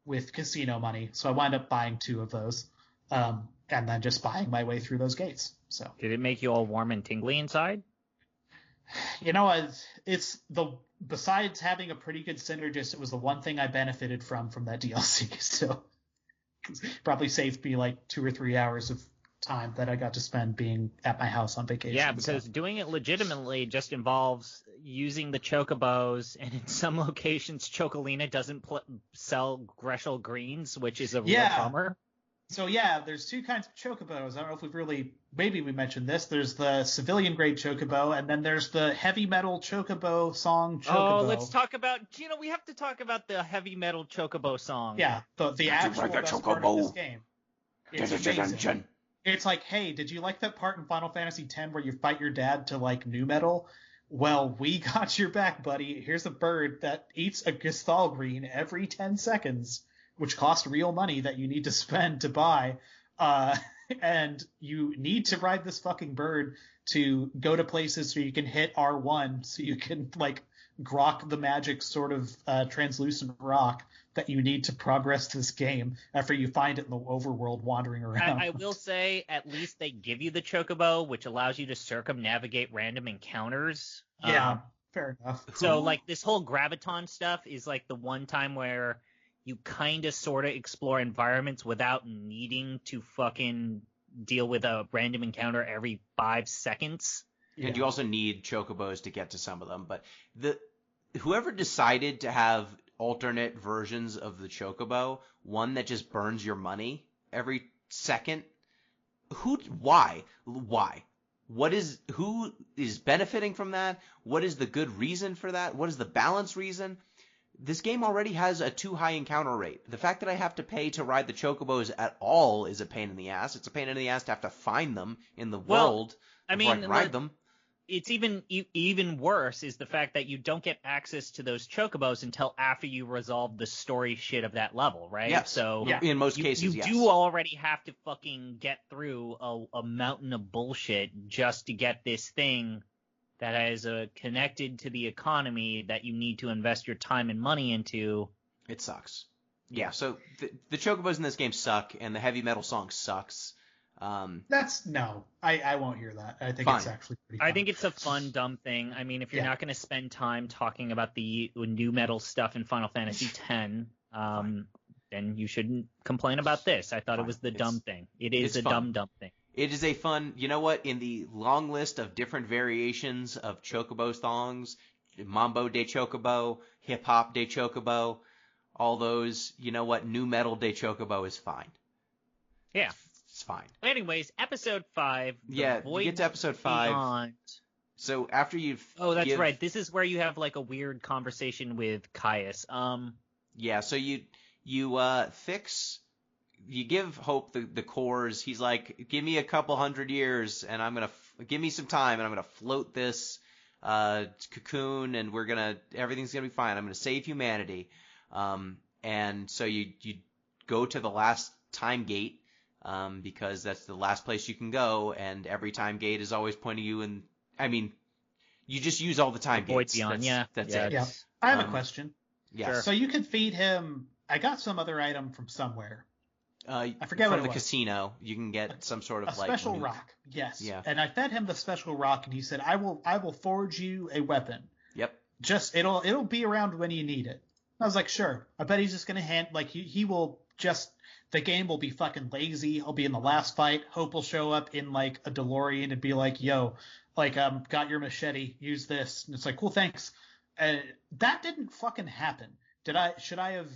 with casino money. So I wound up buying 2 of those, and then just buying my way through those gates. So did it make you all warm and tingly inside? It's besides having a pretty good synergist, it was the one thing I benefited from that DLC. So probably saved me like 2 or 3 hours of time that I got to spend being at my house on vacation. Yeah, because doing it legitimately just involves using the chocobos, and in some locations, Chocolina doesn't sell Greshel greens, which is a real bummer. So yeah, there's 2 kinds of chocobos. I don't know if maybe we mentioned this. There's the civilian grade chocobo, and then there's the heavy metal chocobo song chocobo. Oh, let's talk about, Gino, we have to talk about the heavy metal chocobo song. Yeah, the actual best part of this game. It's amazing. It's like, hey, did you like that part in Final Fantasy X where you fight your dad to like new metal? Well, we got your back, buddy. Here's a bird that eats a Githal green every 10 seconds. Which cost real money that you need to spend to buy. And you need to ride this fucking bird to go to places so you can hit R1 so you can, like, grok the magic sort of translucent rock that you need to progress this game after you find it in the overworld wandering around. I will say, at least they give you the chocobo, which allows you to circumnavigate random encounters. Yeah, fair enough. So, like, this whole graviton stuff is, like, the one time where you kind of sort of explore environments without needing to fucking deal with a random encounter every 5 seconds. And you also need chocobos to get to some of them. But whoever decided to have alternate versions of the chocobo, one that just burns your money every second, why? Who is benefiting from that? What is the good reason for that? What is the balance reason? This game already has a too high encounter rate. The fact that I have to pay to ride the chocobos at all is a pain in the ass. It's a pain in the ass to have to find them in the world before I can ride them. It's even worse is the fact that you don't get access to those chocobos until after you resolve the story shit of that level, right? Yes. So in most cases, you yes. do already have to fucking get through a mountain of bullshit just to get this thing that is connected to the economy that you need to invest your time and money into. It sucks. Yeah, so the chocobos in this game suck, and the heavy metal song sucks. I won't hear that. I think it's actually pretty fun. I think it's a fun, dumb thing. I mean, if you're not going to spend time talking about the new metal stuff in Final Fantasy X, then you shouldn't complain about this. I thought it was the dumb thing. It is a dumb thing. It is a fun, you know what, in the long list of different variations of chocobo songs, Mambo de Chocobo, Hip Hop de Chocobo, all those, you know what, new metal de Chocobo is fine. Yeah. It's fine. Anyways, episode 5. Yeah, you get to episode 5. Beyond. So after you've... Oh, that's right. This is where you have like a weird conversation with Caius. Yeah, so you give Hope the cores. He's like, give me a couple hundred years, and I'm gonna give me some time, and I'm gonna float this cocoon, and everything's gonna be fine. I'm gonna save humanity. And so you go to the last time gate, because that's the last place you can go, and every time gate is always pointing you in. I mean, you just use all the time gates. Beyond, that's it. Yeah. I have a question. Yeah. Sure. So you could feed him. I got some other item from somewhere. I forget from what it the was. casino. You can get some sort of a special nuke. rock. Yes. Yeah. And I fed him the special rock, and he said, "I will forge you a weapon. Yep. Just it'll be around when you need it." I was like, "Sure." I bet he's just gonna he will just. The game will be fucking lazy. I'll be in the last fight. Hope will show up in like a DeLorean and be like, "Yo, got your machete. Use this." And it's like, "Cool, thanks." That didn't fucking happen. Should I have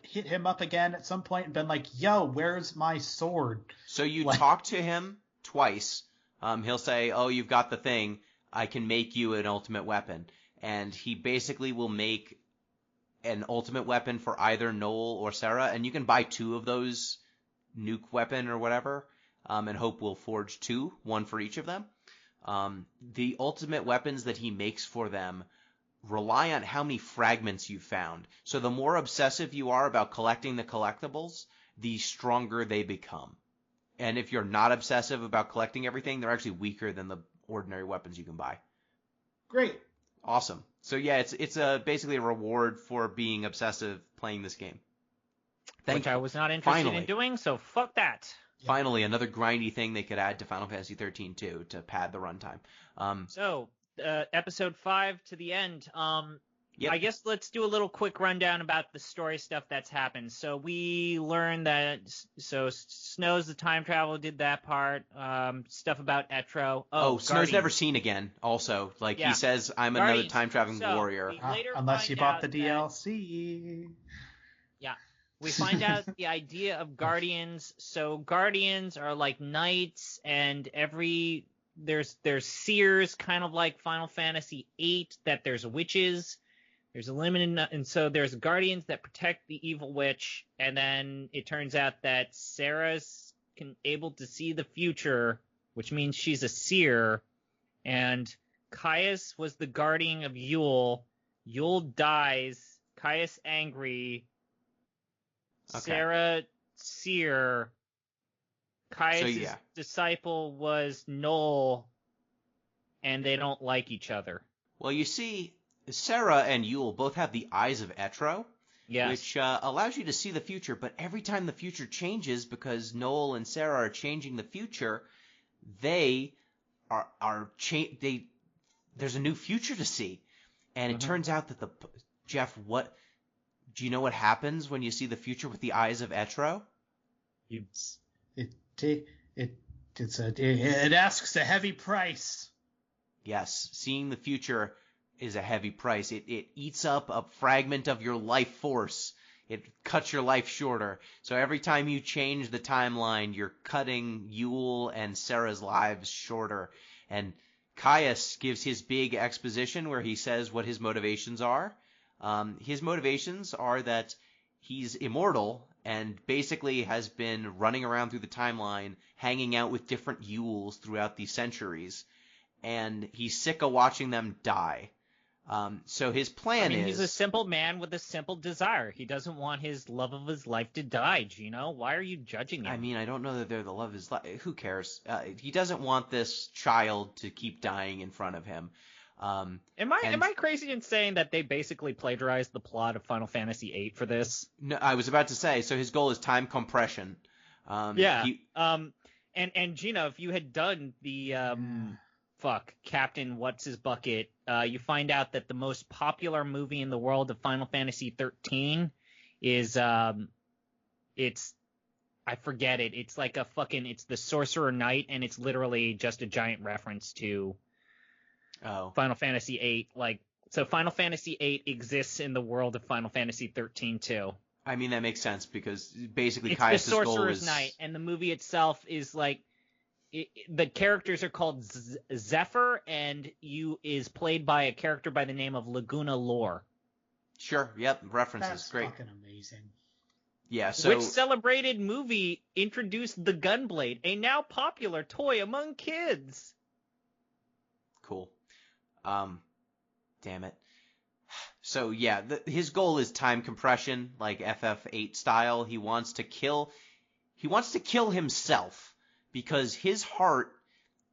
hit him up again at some point and been like, "Yo, where's my sword?" So you talk to him twice. He'll say, "Oh, you've got the thing. I can make you an ultimate weapon," and he basically will make an ultimate weapon for either Noel or Sarah, and you can buy 2 of those nuke weapon or whatever, and Hope will forge 2, one for each of them. The ultimate weapons that he makes for them rely on how many fragments you've found. So the more obsessive you are about collecting the collectibles, the stronger they become. And if you're not obsessive about collecting everything, they're actually weaker than the ordinary weapons you can buy. Great. Awesome. So yeah, it's basically a reward for being obsessive playing this game. Which I was not interested in doing, so fuck that. Finally, another grindy thing they could add to Final Fantasy XIII-2 to pad the runtime. So, episode 5 to the end. Yep. I guess let's do a little quick rundown about the story stuff that's happened. So we learned that Snow's the time traveler did that part. Stuff about Etro. Snow's never seen again. Also, he says, "I'm another time traveling warrior." Unless you bought the DLC. Yeah. We find out the idea of guardians. So guardians are like knights, and there's seers, kind of like Final Fantasy VIII, that there's witches. There's a limited, and so there's guardians that protect the evil witch, and then it turns out that Sarah's able to see the future, which means she's a seer, and Caius was the guardian of Yule. Yule dies, Caius angry, Sarah seer, Caius' disciple was Noel, and they don't like each other. Well, you see, Sarah and Yule both have the eyes of Etro, which allows you to see the future, but every time the future changes, because Noel and Sarah are changing the future, they there's a new future to see. And it turns out that Jeff, do you know what happens when you see the future with the eyes of Etro? It asks a heavy price. Yes, seeing the future is a heavy price. It eats up a fragment of your life force. It cuts your life shorter. So every time you change the timeline, you're cutting Yule and Sarah's lives shorter. And Caius gives his big exposition where he says what his motivations are. His motivations are that he's immortal and basically has been running around through the timeline, hanging out with different Yules throughout the centuries. And he's sick of watching them die. So his plan is... he's a simple man with a simple desire. He doesn't want his love of his life to die, Gino. Why are you judging him? I don't know that they're the love of his life. Who cares? He doesn't want this child to keep dying in front of him. Am I crazy in saying that they basically plagiarized the plot of Final Fantasy VIII for this? No, I was about to say, so his goal is time compression. And Gino, if you had done the Captain What's His Bucket, you find out that the most popular movie in the world of Final Fantasy XIII is I forget it. It's like it's the Sorcerer Knight, and it's literally just a giant reference to Final Fantasy VIII. So Final Fantasy VIII exists in the world of Final Fantasy XIII-2. I mean, that makes sense because basically it's Caius' the goal Sorcerer's is... Knight, and the movie itself is the characters are called Zephyr, and is played by a character by the name of Laguna Lore. Sure, yep, references, That's great. fucking amazing. Yeah, so... Which celebrated movie introduced the Gunblade, a now popular toy among kids? Cool. Damn it. So yeah, his goal is time compression, like FF8 style. He wants to kill himself because his heart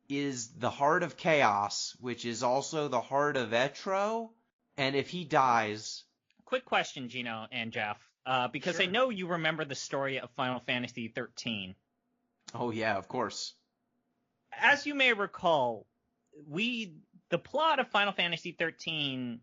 is the heart of chaos, which is also the heart of Etro. And if he dies... Quick question, Gino and Jeff, because Sure. I know you remember the story of Final Fantasy XIII. Oh yeah, of course. As you may recall, the plot of Final Fantasy XIII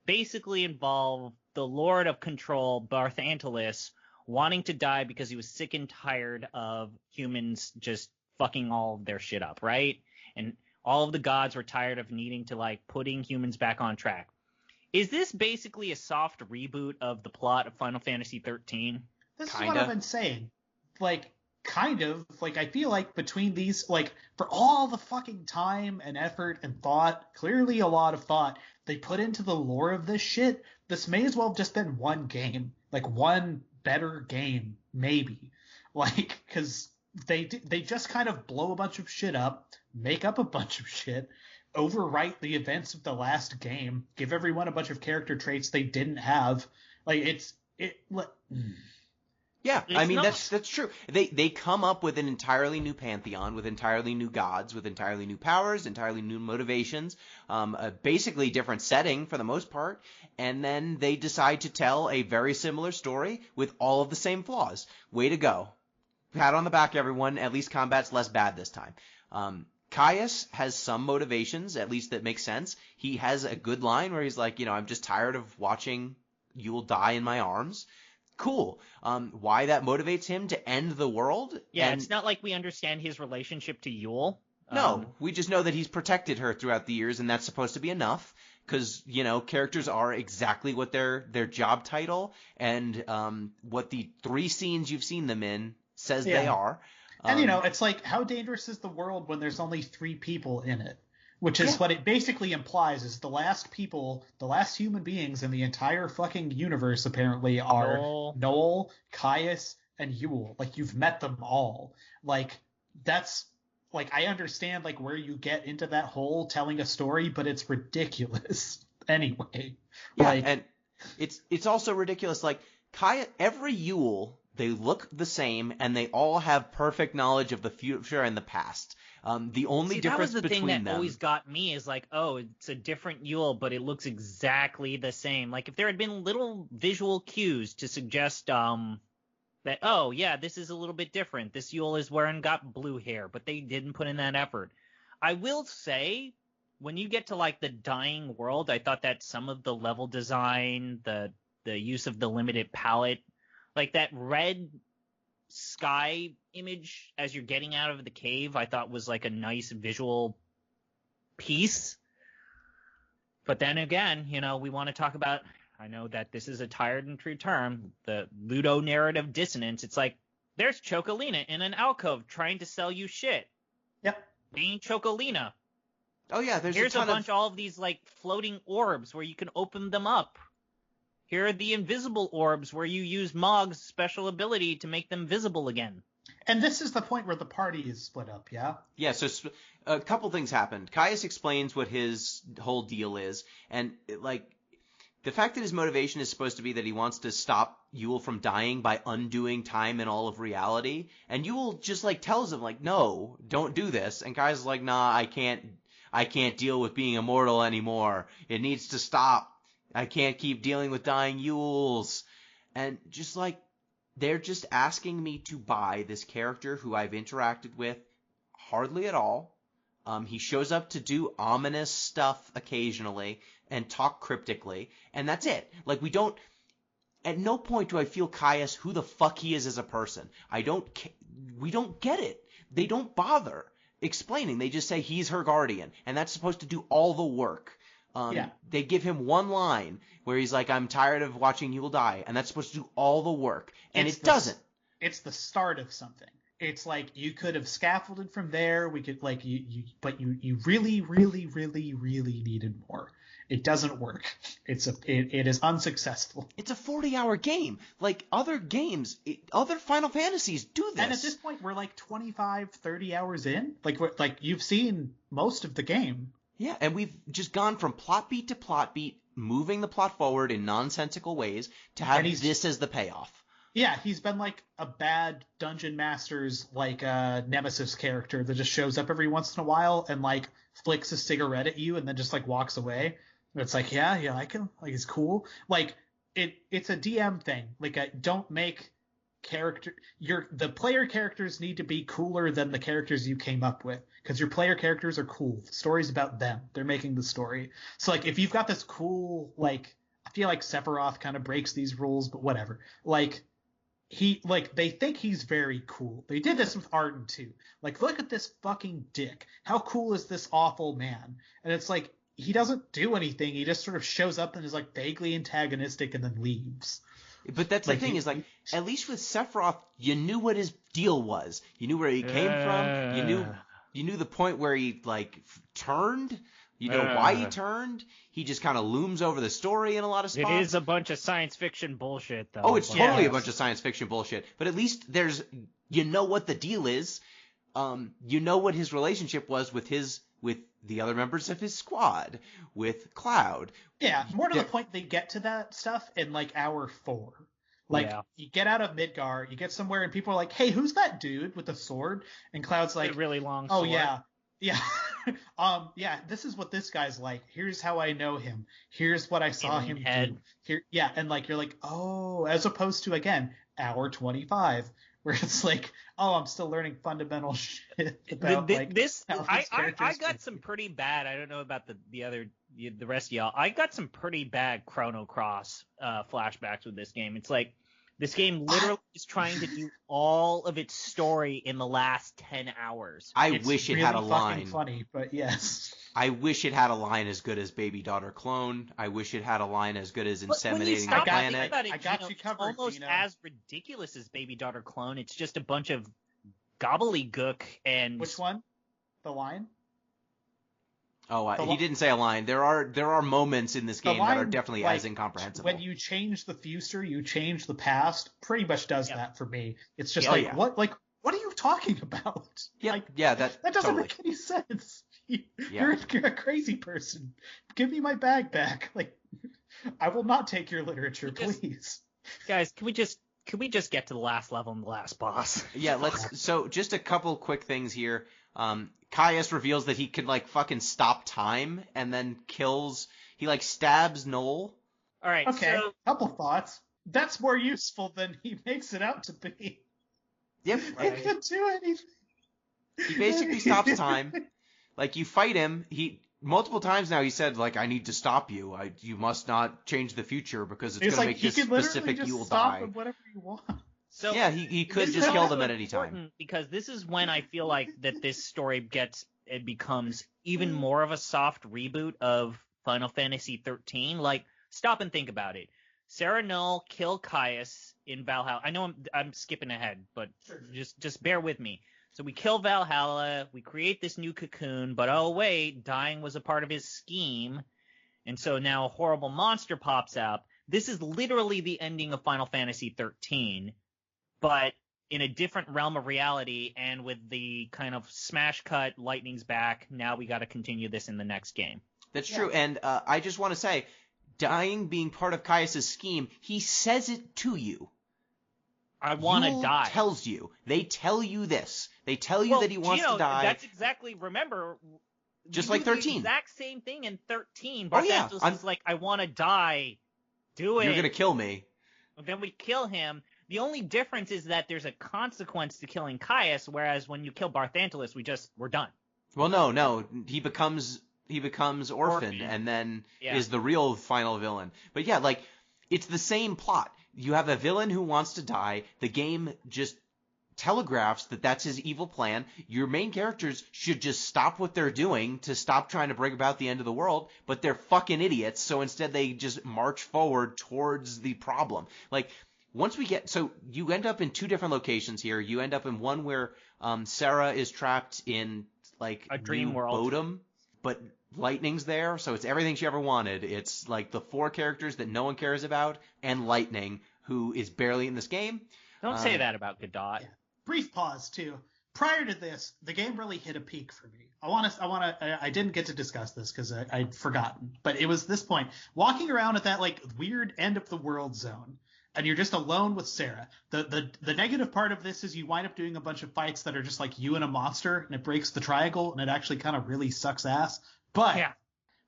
basically involved the Lord of Control, Barthantelis, wanting to die because he was sick and tired of humans just fucking all of their shit up, right? And all of the gods were tired of needing to putting humans back on track. Is this basically a soft reboot of the plot of Final Fantasy XIII? This Kinda. is what I've been saying. Kind of. I feel like between these, for all the fucking time and effort and thought, clearly a lot of thought, they put into the lore of this shit, this may as well have just been one game. One better game, maybe. Because they just kind of blow a bunch of shit up, make up a bunch of shit, overwrite the events of the last game, give everyone a bunch of character traits they didn't have. Yeah, It's that's true. They come up with an entirely new pantheon, with entirely new gods, with entirely new powers, entirely new motivations, a basically different setting for the most part, and then they decide to tell a very similar story with all of the same flaws. Way to go. Pat on the back, everyone. At least combat's less bad this time. Caius has some motivations, at least that make sense. He has a good line where he's like, I'm just tired of watching Yule die in my arms. Cool. Why that motivates him to end the world? Yeah, it's not like we understand his relationship to Yule. No, we just know that he's protected her throughout the years, and that's supposed to be enough. Because, characters are exactly what their job title and what the 3 scenes you've seen them in says they are. And, it's how dangerous is the world when there's only 3 people in it? Which is what it basically implies is the last human beings in the entire fucking universe apparently are Noel, Caius, and Yule. You've met them all. That's... I understand, where you get into that hole telling a story, but it's ridiculous anyway. Yeah, and it's also ridiculous. Caius, every Yule, they look the same, and they all have perfect knowledge of the future and the past. The only difference between them... that was the thing that always got me is it's a different Yule, but it looks exactly the same. If there had been little visual cues to suggest that, this is a little bit different. This Yule is got blue hair, but they didn't put in that effort. I will say, when you get to the dying world, I thought that some of the level design, the use of the limited palette, that red sky image as you're getting out of the cave, I thought was a nice visual peace. But then again, we want to talk about, I know that this is a tired and true term, the ludonarrative dissonance. It's like, there's Chocolina in an alcove trying to sell you shit. Yep. Being Chocolina. Oh yeah, Here's a bunch of all of these like floating orbs where you can open them up. Here are the invisible orbs where you use Mog's special ability to make them visible again. And this is the point where the party is split up, yeah? Yeah, so a couple things happened. Caius explains what his whole deal is, and the fact that his motivation is supposed to be that he wants to stop Yule from dying by undoing time and all of reality, and Yule just tells him no, don't do this, and Caius is like, nah, I can't deal with being immortal anymore. It needs to stop. I can't keep dealing with dying Yules. And just they're just asking me to buy this character who I've interacted with hardly at all. He shows up to do ominous stuff occasionally and talk cryptically, and that's it. At no point do I feel Caius who the fuck he is as a person. We don't get it. They don't bother explaining. They just say he's her guardian, and that's supposed to do all the work. They give him one line where he's like, I'm tired of watching Yule die, and that's supposed to do all the work, and it doesn't. It's the start of something. It's like you could have scaffolded from there. We could but you really, really, really, really needed more. It doesn't work. It is unsuccessful. It's a 40-hour game. Other games, other Final Fantasies do this. And at this point, we're 25, 30 hours in. You've seen most of the game. Yeah, and we've just gone from plot beat to plot beat, moving the plot forward in nonsensical ways to have this as the payoff. Yeah, he's been a bad Dungeon Master's Nemesis character that just shows up every once in a while and flicks a cigarette at you and then just walks away. And it's yeah, I can it's cool. It's a DM thing. Don't make the player characters need to be cooler than the characters you came up with, because your player characters are cool. The story's about them. They're making the story. So if you've got this cool I feel like Sephiroth kind of breaks these rules, but whatever. They think he's very cool. They did this with Arden too. Look at this fucking dick. How cool is this awful man? And it's he doesn't do anything. He just sort of shows up and is vaguely antagonistic and then leaves. But that's the thing is at least with Sephiroth, you knew what his deal was. You knew where he came from. You knew the point where he turned. You know why he turned. He just kind of looms over the story in a lot of spots. It is a bunch of science fiction bullshit, though. Oh, it's totally a bunch of science fiction bullshit. But at least you know what the deal is. You know what his relationship was with the other members of his squad, with Cloud. Yeah, more to the point, they get to that stuff in hour 4. You get out of Midgar, you get somewhere, and people are like, "Hey, who's that dude with the sword?" And Cloud's like, "A really long sword." sword. Oh yeah. Yeah, this is what this guy's like. Here's how I know him. Here's what I saw him do. Here, yeah, and you're oh, as opposed to again, hour 25, where it's oh, I'm still learning fundamental shit about I got some pretty bad. I don't know about the rest of y'all. I got some pretty bad Chrono Cross flashbacks with this game. It's this game literally is trying to do all of its story in the last 10 hours. I wish it had a line. It's funny, but yes. I wish it had a line as good as Baby Daughter Clone. I wish it had a line as good as Inseminating the Planet. I got you covered, It's almost Gino. as ridiculous as Baby Daughter Clone. It's just a bunch of gobbledygook and... Which one? The line? Oh, he didn't say a line. There are moments in this game that are definitely as incomprehensible. When you change the future, you change the past. Pretty much does that for me. It's just what are you talking about? Yeah, that doesn't totally make any sense. You're a crazy person. Give me my bag back. I will not take your literature, please. Guys, can we just get to the last level and the last boss? Yeah, let's. So just a couple quick things here. Caius reveals that he can fucking stop time and then kills. He stabs Noel. All right. Okay. Couple thoughts. That's more useful than he makes it out to be. Yep. He can do anything. He basically stops time. You fight him. Multiple times now he said I need to stop you. You must not change the future because it's going to make this specific you will die. Him whatever you want. So yeah, he could just kill them at any time. Because this is when I feel like that this story gets it becomes even more of a soft reboot of Final Fantasy XIII. Like, stop and think about it. Sarah Null kill Caius in Valhalla. I know I'm skipping ahead, but just bear with me. So we kill Valhalla, we create this new cocoon, but oh wait, dying was a part of his scheme, and so now a horrible monster pops up. This is literally the ending of Final Fantasy XIII, but in a different realm of reality, and with the kind of smash cut, lightning's back, now we got to continue this in the next game. That's true, and I just want to say, dying being part of Caius' scheme, he says it to you. I want to die. Tells you. They tell you this. They tell you that he wants to die. That's exactly, remember, just like 13. The exact same thing in 13. Barthantos is like, I want to die. Do it. You're going to kill me. Then we kill him. The only difference is that there's a consequence to killing Caius, whereas when you kill Barthantos, we're done. Well, no. He becomes orphaned and then is the real final villain. But yeah, like, it's the same plot. You have a villain who wants to die. The game just telegraphs that that's his evil plan. Your main characters should just stop what they're doing to stop trying to bring about the end of the world, but they're fucking idiots, so instead they just march forward towards the problem. Like, so you end up in two different locations here. You end up in one where Sarah is trapped in, like, a dream world. Bodum, but Lightning's there, so it's everything she ever wanted. It's like the four characters that no one cares about, and Lightning, who is barely in this game. Don't say that about Godot. Yeah. Brief pause too. Prior to this, the game really hit a peak for me. I didn't get to discuss this because I'd forgotten, but it was this point, walking around at that like weird end of the world zone, and you're just alone with Sarah. The negative part of this is you wind up doing a bunch of fights that are just like you and a monster, and it breaks the triangle, and it actually kind of really sucks ass. But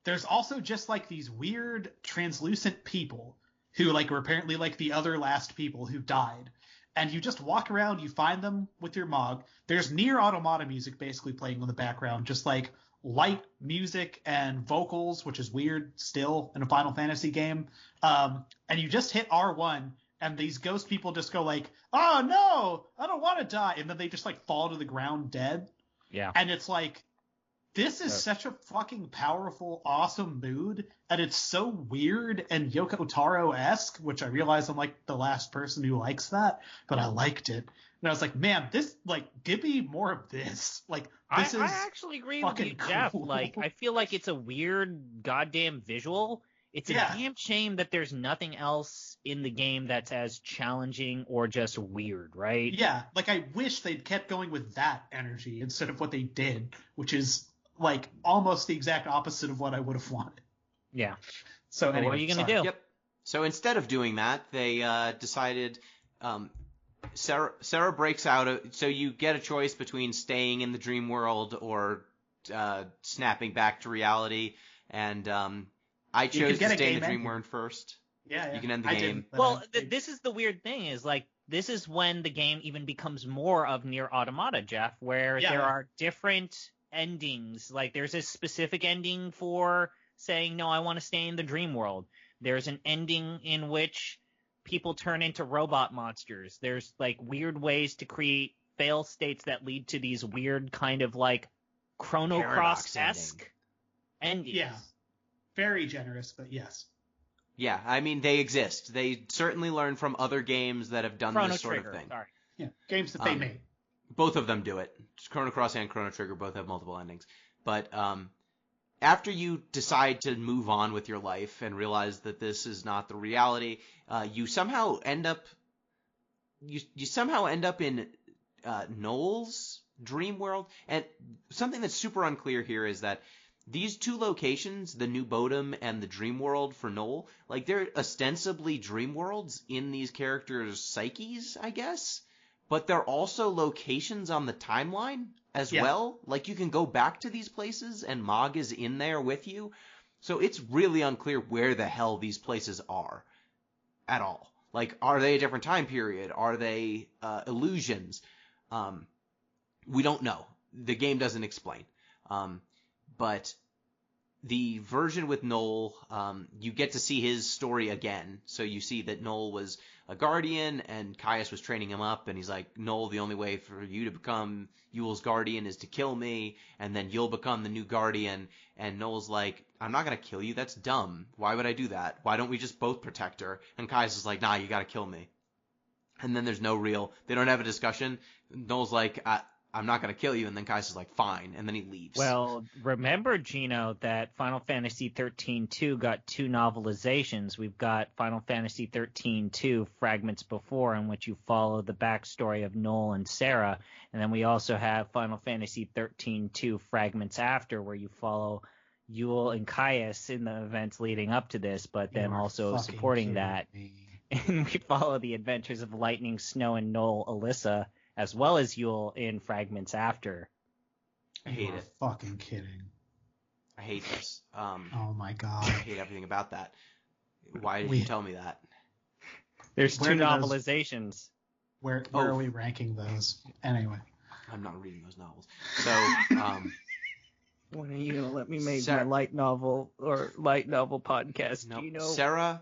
there's also just like these weird translucent people who like were apparently like the other last people who died. And you just walk around, you find them with your Mog. There's Nier Automata music basically playing in the background, just like light music and vocals, which is weird still in a Final Fantasy game. And you just hit R1, and these ghost people just go like, oh no, I don't want to die. And then they just like fall to the ground dead. Yeah. And it's like, this is such a fucking powerful, awesome mood, and it's so weird and Yoko Taro-esque, which I realize I'm like the last person who likes that, but I liked it. And I was like, man, this, like, give me more of this. Like, this is I actually agree with you, Jeff. Cool. Like, I feel like it's a weird goddamn visual. It's a damn shame that there's nothing else in the game that's as challenging or just weird, right? Yeah, like, I wish they'd kept going with that energy instead of what they did, which is like almost the exact opposite of what I would have wanted. Yeah. So anyway, what are you gonna do? Yep. So instead of doing that, they decided Sarah breaks out. So you get a choice between staying in the dream world or snapping back to reality. And I chose to stay in the dream world first. Yeah. You can end the game. Well, this is the weird thing is like this is when the game even becomes more of Nier Automata, Jeff, where there are different endings. Like there's a specific ending for saying, no, I want to stay in the dream world. There's an ending in which people turn into robot monsters. There's like weird ways to create fail states that lead to these weird kind of like Chrono Cross-esque endings. Yeah. Very generous, but yes. Yeah, I mean, they exist. They certainly learn from other games that have done this sort of thing. Sorry. Yeah, games that they made. Both of them do it. Chrono Cross and Chrono Trigger both have multiple endings. But after you decide to move on with your life and realize that this is not the reality, you somehow end up in Noel's dream world. And something that's super unclear here is that these two locations, the New Bodum and the dream world for Noel, like they're ostensibly dream worlds in these characters' psyches, I guess. But they're also locations on the timeline as well. Like, you can go back to these places, and Mog is in there with you. So it's really unclear where the hell these places are at all. Like, are they a different time period? Are they illusions? We don't know. The game doesn't explain. But the version with Noel, you get to see his story again. So you see that Noel was a guardian and Caius was training him up, and he's like, Noel, the only way for you to become Yule's guardian is to kill me, and then you'll become the new guardian. And Noel's like, I'm not going to kill you. That's dumb. Why would I do that? Why don't we just both protect her? And Caius is like, nah, you got to kill me. And then there's they don't have a discussion. Noel's like, I'm not going to kill you. And then Caius is like, fine. And then he leaves. Well, remember, Gino, that Final Fantasy XIII-2 got 2 novelizations. We've got Final Fantasy XIII-2 Fragments Before, in which you follow the backstory of Noel and Sarah. And then we also have Final Fantasy XIII-2 Fragments After, where you follow Yule and Caius in the events leading up to this, but then also supporting that. And we follow the adventures of Lightning, Snow, and Noel, Alyssa, as well as Yule in Fragments After. I hate it. Fucking kidding. I hate this. Oh my god. I hate everything about that. Why did you tell me that? There's 2 novelizations. Where are we ranking those? Anyway. I'm not reading those novels. So, when are you gonna let me make my light novel podcast? No, Gino? Sarah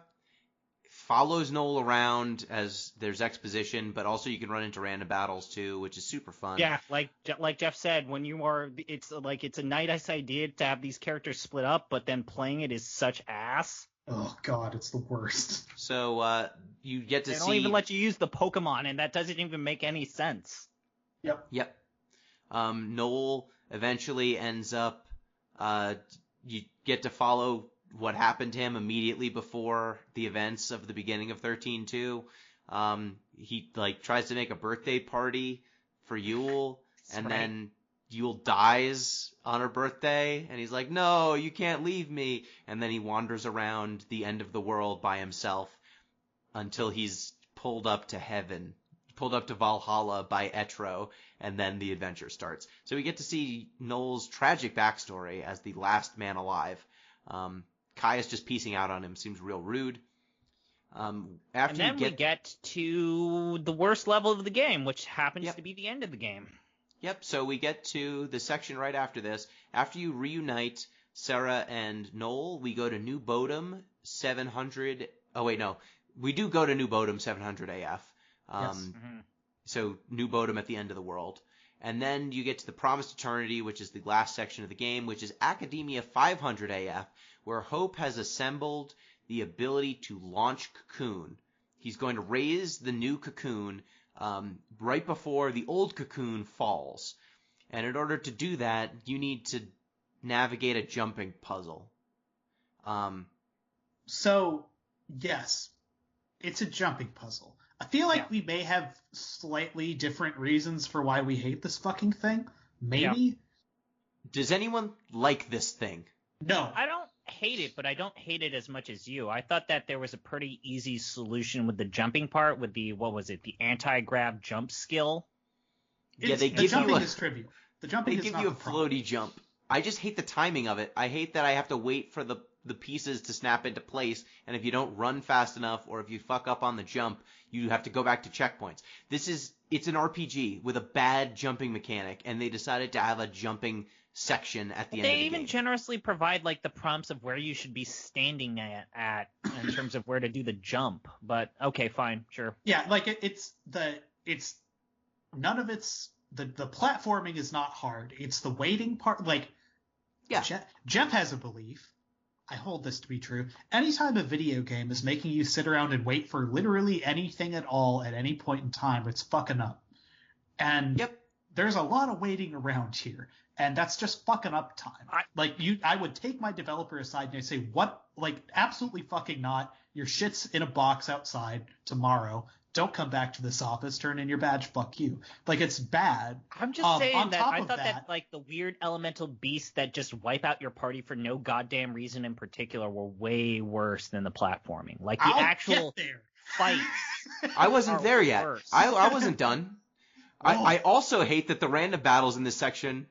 follows Noel around as there's exposition, but also you can run into random battles too, which is super fun. Yeah, like Jeff said, it's a nice idea to have these characters split up, but then playing it is such ass. Oh god, it's the worst. So you get to see. They don't even let you use the Pokemon, and that doesn't even make any sense. Yep. Noel eventually ends up. You get to follow what happened to him immediately before the events of the beginning of 13-2. He tries to make a birthday party for Yule, then Yule dies on her birthday, and he's like, no, you can't leave me. And then he wanders around the end of the world by himself until he's pulled up to Valhalla by Etro, and then the adventure starts. So we get to see Noel's tragic backstory as the last man alive. Caius just piecing out on him seems real rude. We get to the worst level of the game, which happens to be the end of the game. Yep, so we get to the section right after this. After you reunite Sarah and Noel, we go to New Bodom 700... Oh, wait, no. We do go to New Bodom 700 AF. Yes. So New Bodom at the end of the world. And then you get to the Promised Eternity, which is the last section of the game, which is Academia 500 AF, where Hope has assembled the ability to launch Cocoon. He's going to raise the new Cocoon right before the old Cocoon falls. And in order to do that, you need to navigate a jumping puzzle. So, yes, it's a jumping puzzle. I feel like we may have slightly different reasons for why we hate this fucking thing. Maybe. Yeah. Does anyone like this thing? No. I don't hate it, but I don't hate it as much as you. I thought that there was a pretty easy solution with the jumping part, with the anti-grab jump skill. Yeah, the jumping is trivial. The jumping they is give not you a the problem. floaty jump. I just hate the timing of it. I hate that I have to wait for the pieces to snap into place, and if you don't run fast enough or if you fuck up on the jump, you have to go back to checkpoints. It's an RPG with a bad jumping mechanic, and they decided to have a jumping section at the end of the game. They even generously provide the prompts of where you should be standing at in terms of where to do the jump. But okay, fine, sure. Yeah, none of it's the platforming is not hard. It's the waiting part. Jeff has a belief. I hold this to be true. Anytime a video game is making you sit around and wait for literally anything at all at any point in time, it's fucking up. And there's a lot of waiting around here, and that's just fucking up time. I would take my developer aside and I'd say, what? Absolutely fucking not. Your shit's in a box outside tomorrow. Don't come back to this office. Turn in your badge. Fuck you. It's bad. I'm just saying that I thought that the weird elemental beasts that just wipe out your party for no goddamn reason in particular were way worse than the platforming. The actual fights. I wasn't there yet. I wasn't done. I also hate that the random battles in this section.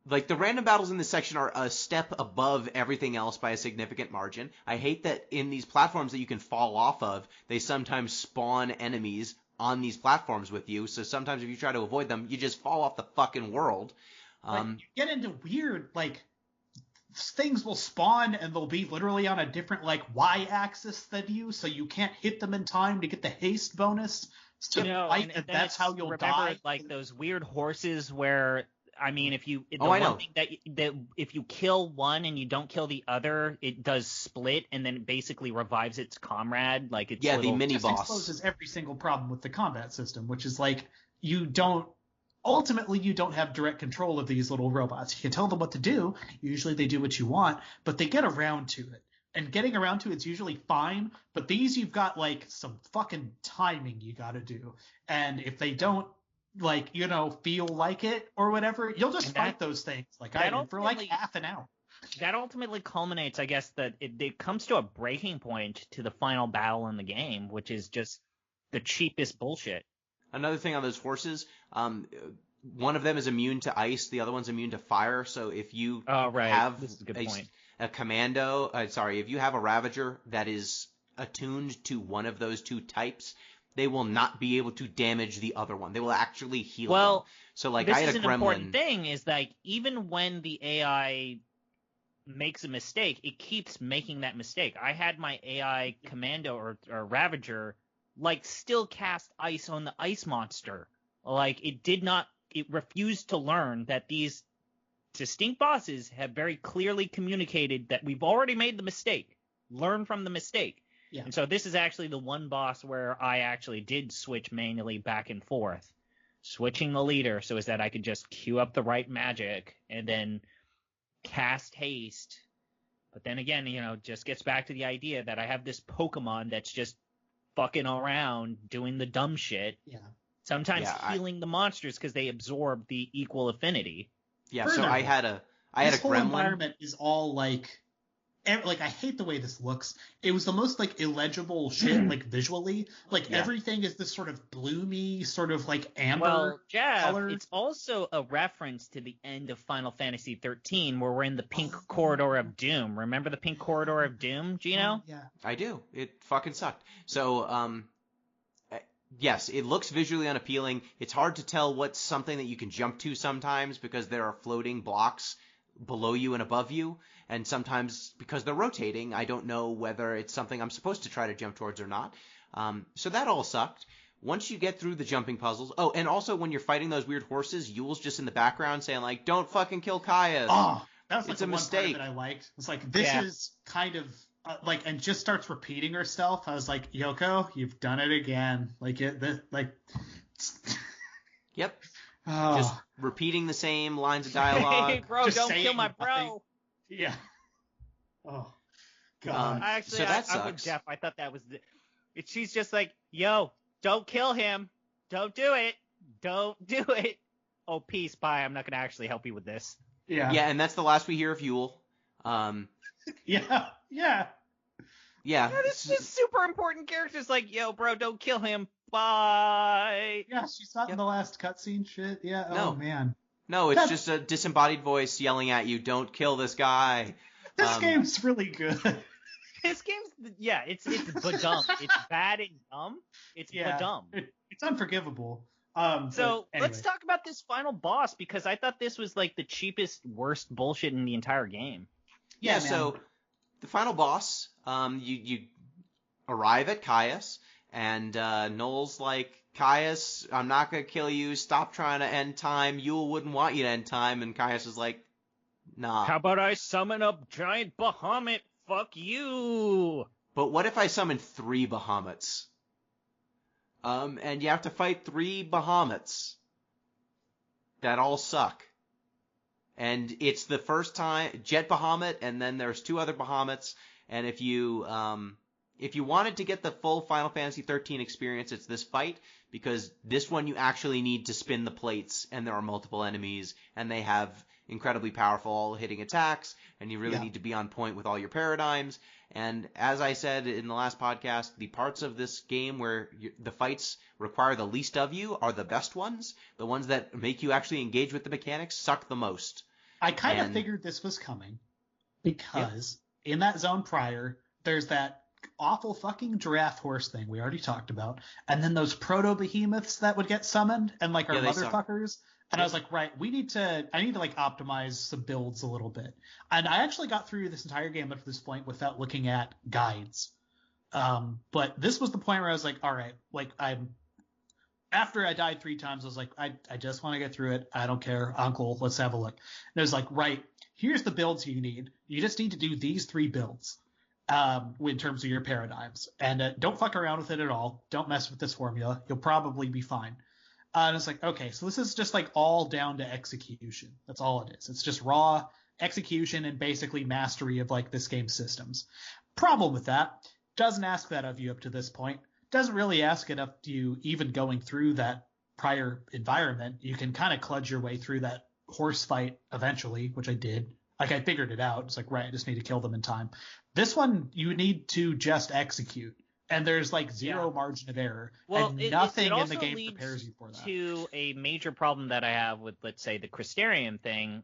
The random battles in this section are a step above everything else by a significant margin. I hate that in these platforms that you can fall off of, they sometimes spawn enemies on these platforms with you. So sometimes if you try to avoid them, you just fall off the fucking world. You get into weird, things will spawn and they'll be literally on a different like y-axis than you, so you can't hit them in time to get the haste bonus to fight, and that's how you'll die. Like those weird horses where, I mean, if you that if you kill one and you don't kill the other, it does split and then it basically revives its comrade. Like it's the mini boss exposes every single problem with the combat system, which is like you don't have direct control of these little robots. You can tell them what to do. Usually they do what you want, but they get around to it. And getting around to it's usually fine, but these you've got like some fucking timing you gotta do. And if they don't like, feel like it or whatever, you'll just fight those things like I did for like half an hour. That ultimately culminates, I guess, that it comes to a breaking point to the final battle in the game, which is just the cheapest bullshit. Another thing on those horses, one of them is immune to ice, the other one's immune to fire. So if you have this is a good point. A commando, if you have a Ravager that is attuned to one of those two types, they will not be able to damage the other one. They will actually heal them. So like I had a gremlin. This is an important thing is like even when the AI makes a mistake, it keeps making that mistake. I had my AI commando or Ravager like still cast ice on the ice monster. Like it refused to learn that these distinct bosses have very clearly communicated that we've already made the mistake. Learn from the mistake. Yeah. And so this is actually the one boss where I actually did switch manually back and forth, switching the leader so as that I could just queue up the right magic and then cast haste. But then again, just gets back to the idea that I have this Pokemon that's just fucking around doing the dumb shit. Yeah. Sometimes healing the monsters because they absorb the equal affinity. Yeah, so I had a gremlin. This whole environment is all like I hate the way this looks. It was the most like illegible shit, like visually. Like everything is this sort of bloomy, sort of like amber Well, Jeff, color. It's also a reference to the end of Final Fantasy XIII where we're in the pink corridor of doom. Remember the pink corridor of doom, Gino? Yeah. I do. It fucking sucked. So, yes, it looks visually unappealing. It's hard to tell what's something that you can jump to sometimes because there are floating blocks below you and above you. And sometimes because they're rotating, I don't know whether it's something I'm supposed to try to jump towards or not. So that all sucked. Once you get through the jumping puzzles. Oh, and also when you're fighting those weird horses, Yule's just in the background saying like, don't fucking kill Kaya. Oh, that was like it's the a one mistake. part that I liked. It's like, this is kind of and just starts repeating herself. I was like, Yoko, you've done it again. Yep. Oh. Just repeating the same lines of dialogue. Hey, bro, Just don't kill my nothing. bro. Yeah. Oh, God. I'm with Jeff. I thought that was she's just like, yo, don't kill him. Don't do it. Don't do it. Oh, peace. Bye. I'm not going to actually help you with this. Yeah. Yeah, and that's the last we hear of Yule. Yeah. Yeah. This is super important characters like, yo, bro, don't kill him. Bye. Yeah, she's not in the last cutscene shit. Yeah. No. Oh, man. No, it's just a disembodied voice yelling at you, don't kill this guy. This game's really good. This game's, it's ba-dumb. It's bad and dumb. It's ba-dumb. It's unforgivable. So anyway. let's talk about this final boss because I thought this was like the cheapest, worst bullshit in the entire game. Yeah, so the final boss, you arrive at Caius, and Noel's like, Caius, I'm not going to kill you. Stop trying to end time. Yule wouldn't want you to end time. And Caius is like, nah. How about I summon a giant Bahamut? Fuck you. But what if I summon 3 Bahamuts? And you have to fight 3 Bahamuts that all suck. And it's the first time, Jet Bahamut, and then there's 2 other Bahamuts. And if you wanted to get the full Final Fantasy XIII experience, it's this fight, because this one you actually need to spin the plates, and there are multiple enemies, and they have incredibly powerful hitting attacks, and you really need to be on point with all your paradigms. And as I said in the last podcast, the parts of this game where the fights require the least of you are the best ones. The ones that make you actually engage with the mechanics suck the most. I kind of figured this was coming, because in that zone prior, there's that awful fucking giraffe horse thing we already talked about, and then those proto behemoths that would get summoned and like are motherfuckers, And I was like, right, I need to like optimize some builds a little bit. And I actually got through this entire game up to this point without looking at guides. But this was the point where I was like, all right, like after I died 3 times, I was like, I just want to get through it. I don't care. Uncle, let's have a look. And it was like, right, here's the builds you need. You just need to do these 3 builds in terms of your paradigms. And don't fuck around with it at all. Don't mess with this formula. You'll probably be fine. And it's like, okay, so this is just like all down to execution. That's all it is. It's just raw execution and basically mastery of like this game's systems. Problem with that, doesn't ask that of you up to this point. Doesn't really ask it of you even going through that prior environment. You can kind of kludge your way through that horse fight eventually, which I did. Like I figured it out. It's like, right, I just need to kill them in time. This one, you need to just execute. And there's like zero margin of error. Well, and nothing it in the game leads prepares you for that. To a major problem that I have with, let's say, the Crystarium thing,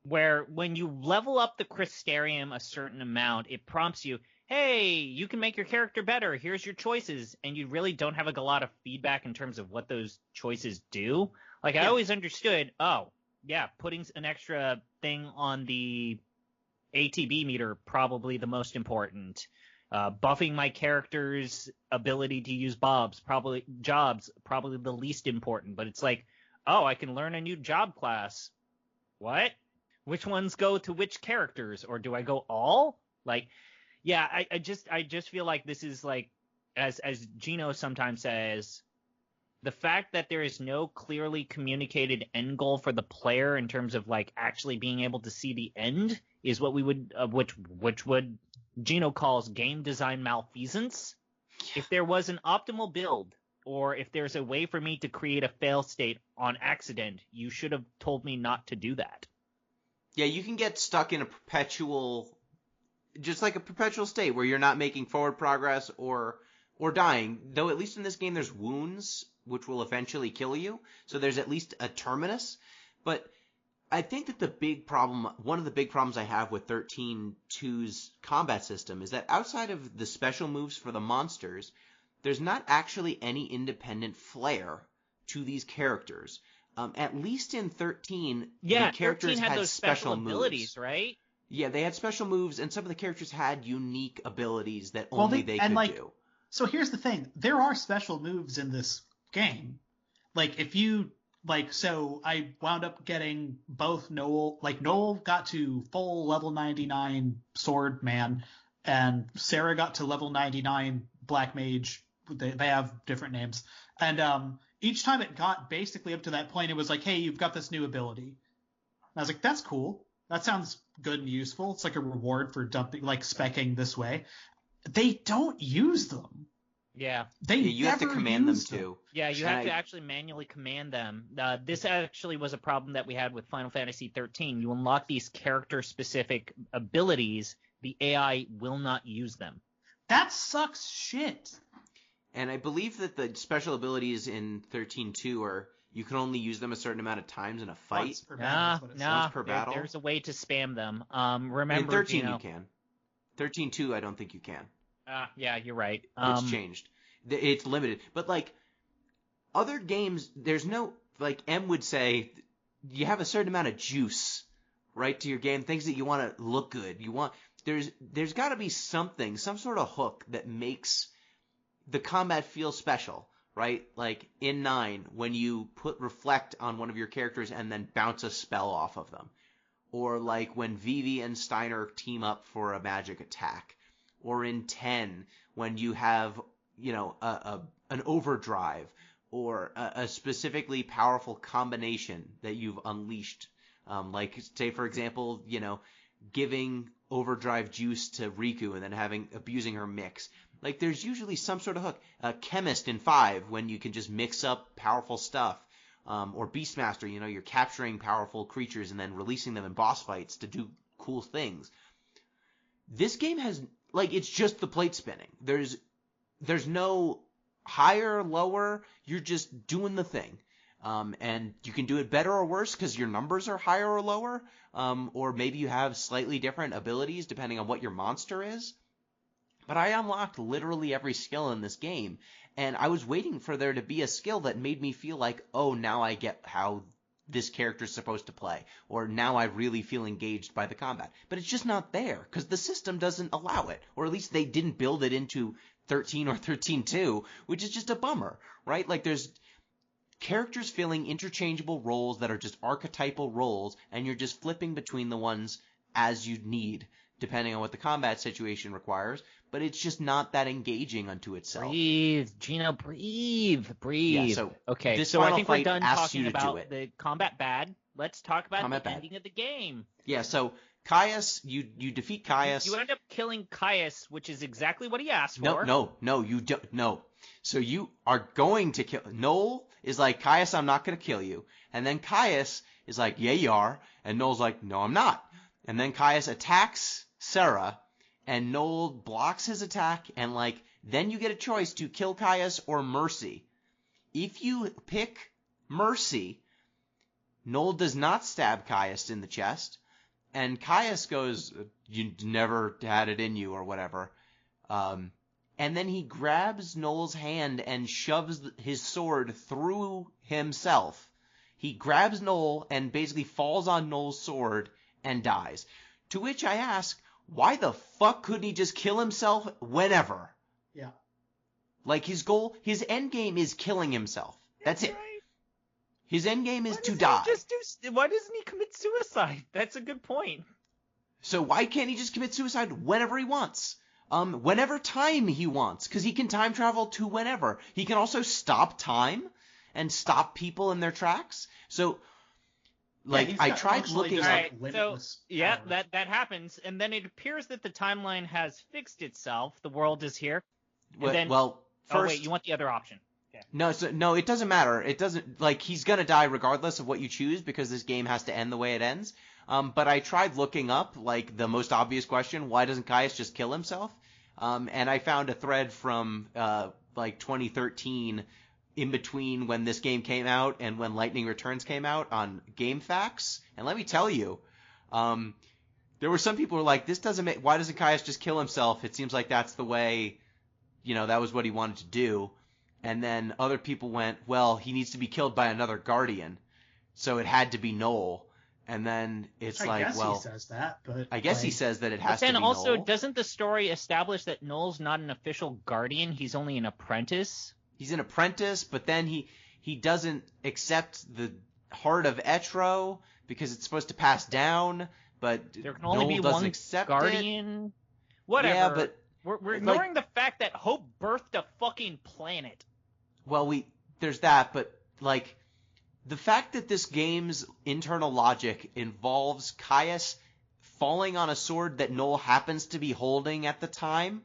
where when you level up the Crystarium a certain amount, it prompts you, hey, you can make your character better. Here's your choices. And you really don't have like a lot of feedback in terms of what those choices do. Like I always understood, putting an extra thing on the ATB meter, probably the most important. Buffing my character's ability to use jobs, probably the least important. But it's like, oh, I can learn a new job class. What? Which ones go to which characters? Or do I go all? Like, yeah, I just feel like this is like, as Gino sometimes says, the fact that there is no clearly communicated end goal for the player in terms of like actually being able to see the end is what we would, which would Gino calls game design malfeasance. If there was an optimal build, or if there's a way for me to create a fail state on accident, you should have told me not to do that. Yeah, you can get stuck in a perpetual state where you're not making forward progress or dying. Though at least in this game there's wounds, which will eventually kill you. So there's at least a terminus. But I think that one of the big problems I have with 13-2's combat system is that outside of the special moves for the monsters, there's not actually any independent flair to these characters. At least in 13, the characters 13 had those special abilities, right? Yeah, they had special moves, and some of the characters had unique abilities that only they could do. So here's the thing. There are special moves in this game. Like, if you... Like, so I wound up getting both Noel got to full level 99 sword man, and Sarah got to level 99 black mage. They have different names. And each time it got basically up to that point, it was like, hey, you've got this new ability. And I was like, that's cool. That sounds good and useful. It's like a reward for specking this way. They don't use them. Yeah. You have to command them too. Yeah, you have to actually manually command them. This actually was a problem that we had with Final Fantasy XIII. You unlock these character-specific abilities, the AI will not use them. That sucks shit. And I believe that the special abilities in 13-2 are you can only use them a certain amount of times in a fight. Once per battle. Once per battle. There's a way to spam them. Remember, in 13 you can. 13-2 I don't think you can. Yeah, you're right. It's changed. It's limited. But, like, other games, there's no, like, M would say, you have a certain amount of juice, right, to your game, things that you want to look good. There's got to be something, some sort of hook that makes the combat feel special, right? Like, in 9, when you reflect on one of your characters and then bounce a spell off of them. Or, like, when Vivi and Steiner team up for a magic attack. Or in 10, when you have, an overdrive or a specifically powerful combination that you've unleashed. Like, say, for example, giving overdrive juice to Riku and then abusing her mix. Like, there's usually some sort of hook. Chemist in 5, when you can just mix up powerful stuff. Or Beastmaster, you're capturing powerful creatures and then releasing them in boss fights to do cool things. This game has... Like, it's just the plate spinning. There's no higher, lower. You're just doing the thing. And you can do it better or worse because your numbers are higher or lower. Or maybe you have slightly different abilities depending on what your monster is. But I unlocked literally every skill in this game. And I was waiting for there to be a skill that made me feel like, oh, now I get how this character's supposed to play, or now I really feel engaged by the combat. But it's just not there, because the system doesn't allow it, or at least they didn't build it into 13 or 13-2, which is just a bummer, right? Like, there's characters filling interchangeable roles that are just archetypal roles, and you're just flipping between the ones as you need, depending on what the combat situation requires, but it's just not that engaging unto itself. Breathe, Gino, breathe. Yeah, so okay, this so I Final think we're Fight done asks talking you to do about it. the combat bad. Let's talk about Combat the bad. ending of the game. Yeah, so Caius, you defeat Caius. You end up killing Caius, which is exactly what he asked for. No, you don't. No. So you are going to kill. Noel is like, Caius, I'm not going to kill you. And then Caius is like, yeah, you are. And Noel's like, no, I'm not. And then Caius attacks Sarah, and Noel blocks his attack, and like, then you get a choice to kill Caius or Mercy. If you pick Mercy, Noel does not stab Caius in the chest, and Caius goes, you never had it in you, or whatever. And then he grabs Noel's hand and shoves his sword through himself. He grabs Noel and basically falls on Noel's sword and dies. To which I ask, why the fuck couldn't he just kill himself whenever? Yeah. Like, his goal, his end game is killing himself. That's it. Right. His end game is Why to doesn't die. he why doesn't he commit suicide? That's a good point. So why can't he just commit suicide whenever he wants? Whenever time he wants, because he can time travel to whenever. He can also stop time and stop people in their tracks. So, like, he's I got tried functionally looking just, up. like, Alright, so limitless yeah, power. that happens, and then it appears that the timeline has fixed itself. The world is here. And then, Well, first, oh wait, you want the other option? Okay. No, it doesn't matter. It doesn't, like, he's gonna die regardless of what you choose because this game has to end the way it ends. But I tried looking up, like, the most obvious question, why doesn't Caius just kill himself? And I found a thread from, like, 2013 in between when this game came out and when Lightning Returns came out on GameFAQs. And let me tell you, there were some people who were like, why doesn't Caius just kill himself? It seems like that's the way, that was what he wanted to do. And then other people went, well, he needs to be killed by another Guardian. So it had to be Noel. And then it's I like, guess well, he says that, but I guess he like, says that it But has to be then also, Noel. doesn't the story establish that Noel's not an official guardian? He's only an apprentice. He's an apprentice, but then he doesn't accept the heart of Etro because it's supposed to pass down, but There can only Noel be doesn't one accept it. guardian. Whatever. Yeah, but we're like- ignoring the fact that Hope birthed a fucking planet. well, there's that, but like the fact that this game's internal logic involves Caius falling on a sword that Noel happens to be holding at the time,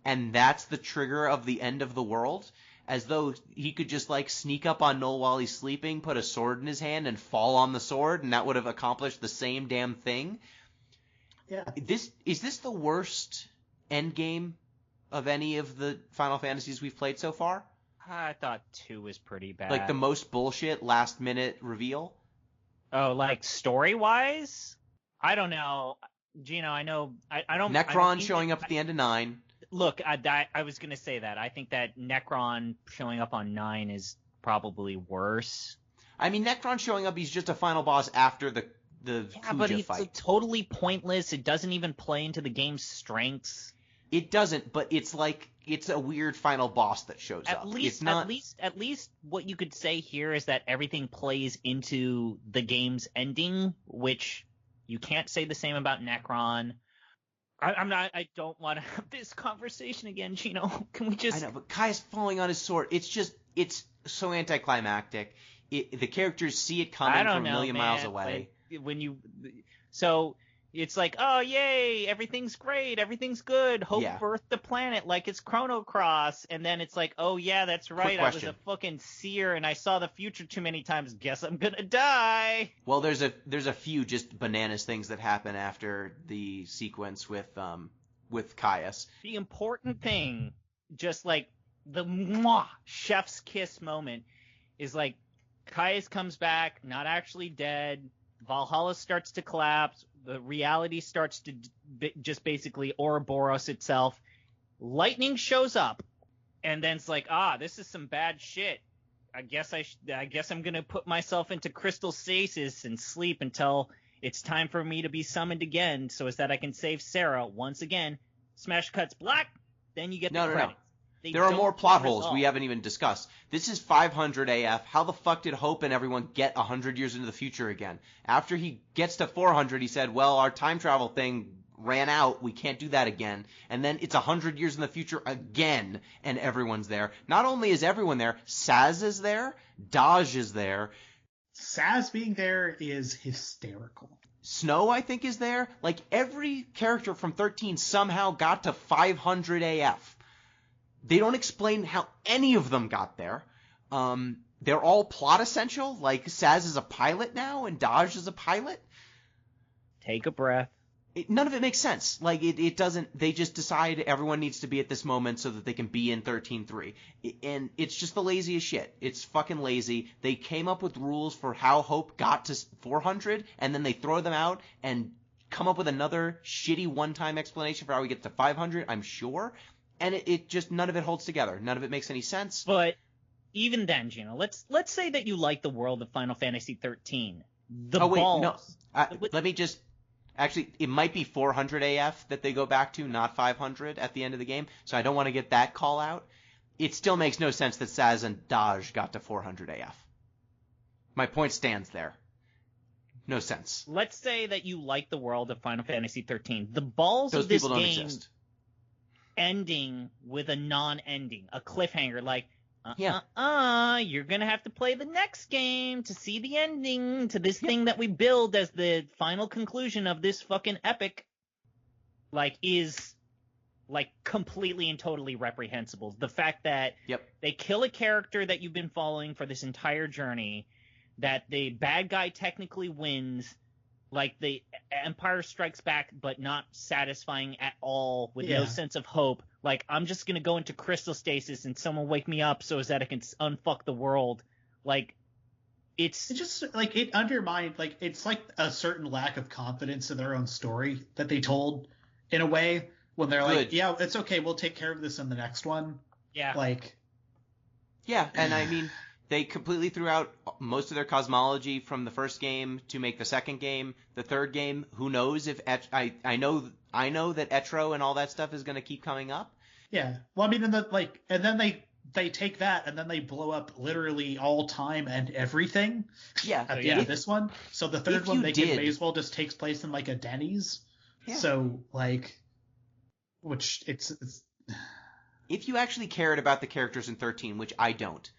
and that's the trigger of the end of the world, as though he could just like sneak up on Noel while he's sleeping, put a sword in his hand, and fall on the sword, and that would have accomplished the same damn thing. yeah. Is this the worst end game of any of the Final Fantasies we've played so far? I thought 2 was pretty bad. Like the most bullshit last minute reveal? Oh, like story wise? I don't know. Gino, I know. I don't. Necron showing up at the end of 9. Look, I was gonna say that. I think that Necron showing up on 9 is probably worse. I mean, Necron showing up, he's just a final boss after the Yeah, but Kuja it's fight. totally pointless. It doesn't even play into the game's strengths. It doesn't, but it's like it's a weird final boss that shows up. It's not. At least what you could say here is that everything plays into the game's ending, which you can't say the same about Necron. I don't want to have this conversation again, Gino. Can we just? I know, but Caius falling on his sword. It's so anticlimactic. The characters see it coming I don't from know, a million man. miles away. Like, so it's like, oh yay, everything's great, everything's good. Hope Yeah. birthed the planet like it's Chrono Cross, and then it's like, oh yeah, that's right, I was question. a fucking seer and I saw the future too many times. Guess I'm gonna die. Well, there's a few just bananas things that happen after the sequence with Caius. The important thing, just like the chef's kiss moment, is like Caius comes back, not actually dead. Valhalla starts to collapse. The reality starts to just basically Ouroboros itself. Lightning shows up, and then it's like, this is some bad shit. I guess I'm gonna put myself into crystal stasis and sleep until it's time for me to be summoned again, so as that I can save Sarah once again. Smash cuts black, then you get the credits. No. There are more plot holes we haven't even discussed. This is 500 AF. How the fuck did Hope and everyone get 100 years into the future again? After he gets to 400, he said, well, our time travel thing ran out. We can't do that again. And then it's 100 years in the future again, and everyone's there. Not only is everyone there, Saz is there, Dodge is there. Saz being there is hysterical. Snow, I think, is there. Like, every character from 13 somehow got to 500 AF. They don't explain how any of them got there. They're all plot essential. Like, Saz is a pilot now, and Dodge is a pilot. Take a breath. None of it makes sense. Like, it doesn't. They just decide everyone needs to be at this moment so that they can be in 13-3. And it's just the laziest shit. It's fucking lazy. They came up with rules for how Hope got to 400, and then they throw them out and come up with another shitty one-time explanation for how we get to 500, I'm sure. And it just, none of it holds together. None of it makes any sense. But even then, Gino, let's say that you like the world of Final Fantasy XIII. Let me just... Actually, it might be 400 AF that they go back to, not 500 at the end of the game, so I don't want to get that call out. It still makes no sense that Saz and Dodge got to 400 AF. My point stands there. No sense. Let's say that you like the world of Final Fantasy XIII. The balls Those of this people don't game exist. Ending with a non-ending, a cliffhanger, like, Yeah. You're gonna have to play the next game to see the ending to this thing that we build as the final conclusion of this fucking epic, like, is, like, completely and totally reprehensible. The fact that they kill a character that you've been following for this entire journey, that the bad guy technically wins, like, the Empire Strikes Back, but not satisfying at all, with no sense of hope. Like, I'm just gonna go into crystal stasis and someone wake me up so as that I can unfuck the world. Like, it's just, like, it undermined, like, it's like a certain lack of confidence in their own story that they told, in a way, when they're like, yeah, it's okay, we'll take care of this in the next one. Yeah. Like... Yeah, and I mean... They completely threw out most of their cosmology from the first game to make the second game. The third game, who knows if I know that Etro and all that stuff is going to keep coming up. Yeah. Well, I mean, and then they take that and then they blow up literally all time and everything. Yeah. At the end of this one. So the third one may as well just takes place in, like, a Denny's. Yeah. So, like, which it's if you actually cared about the characters in 13, which I don't.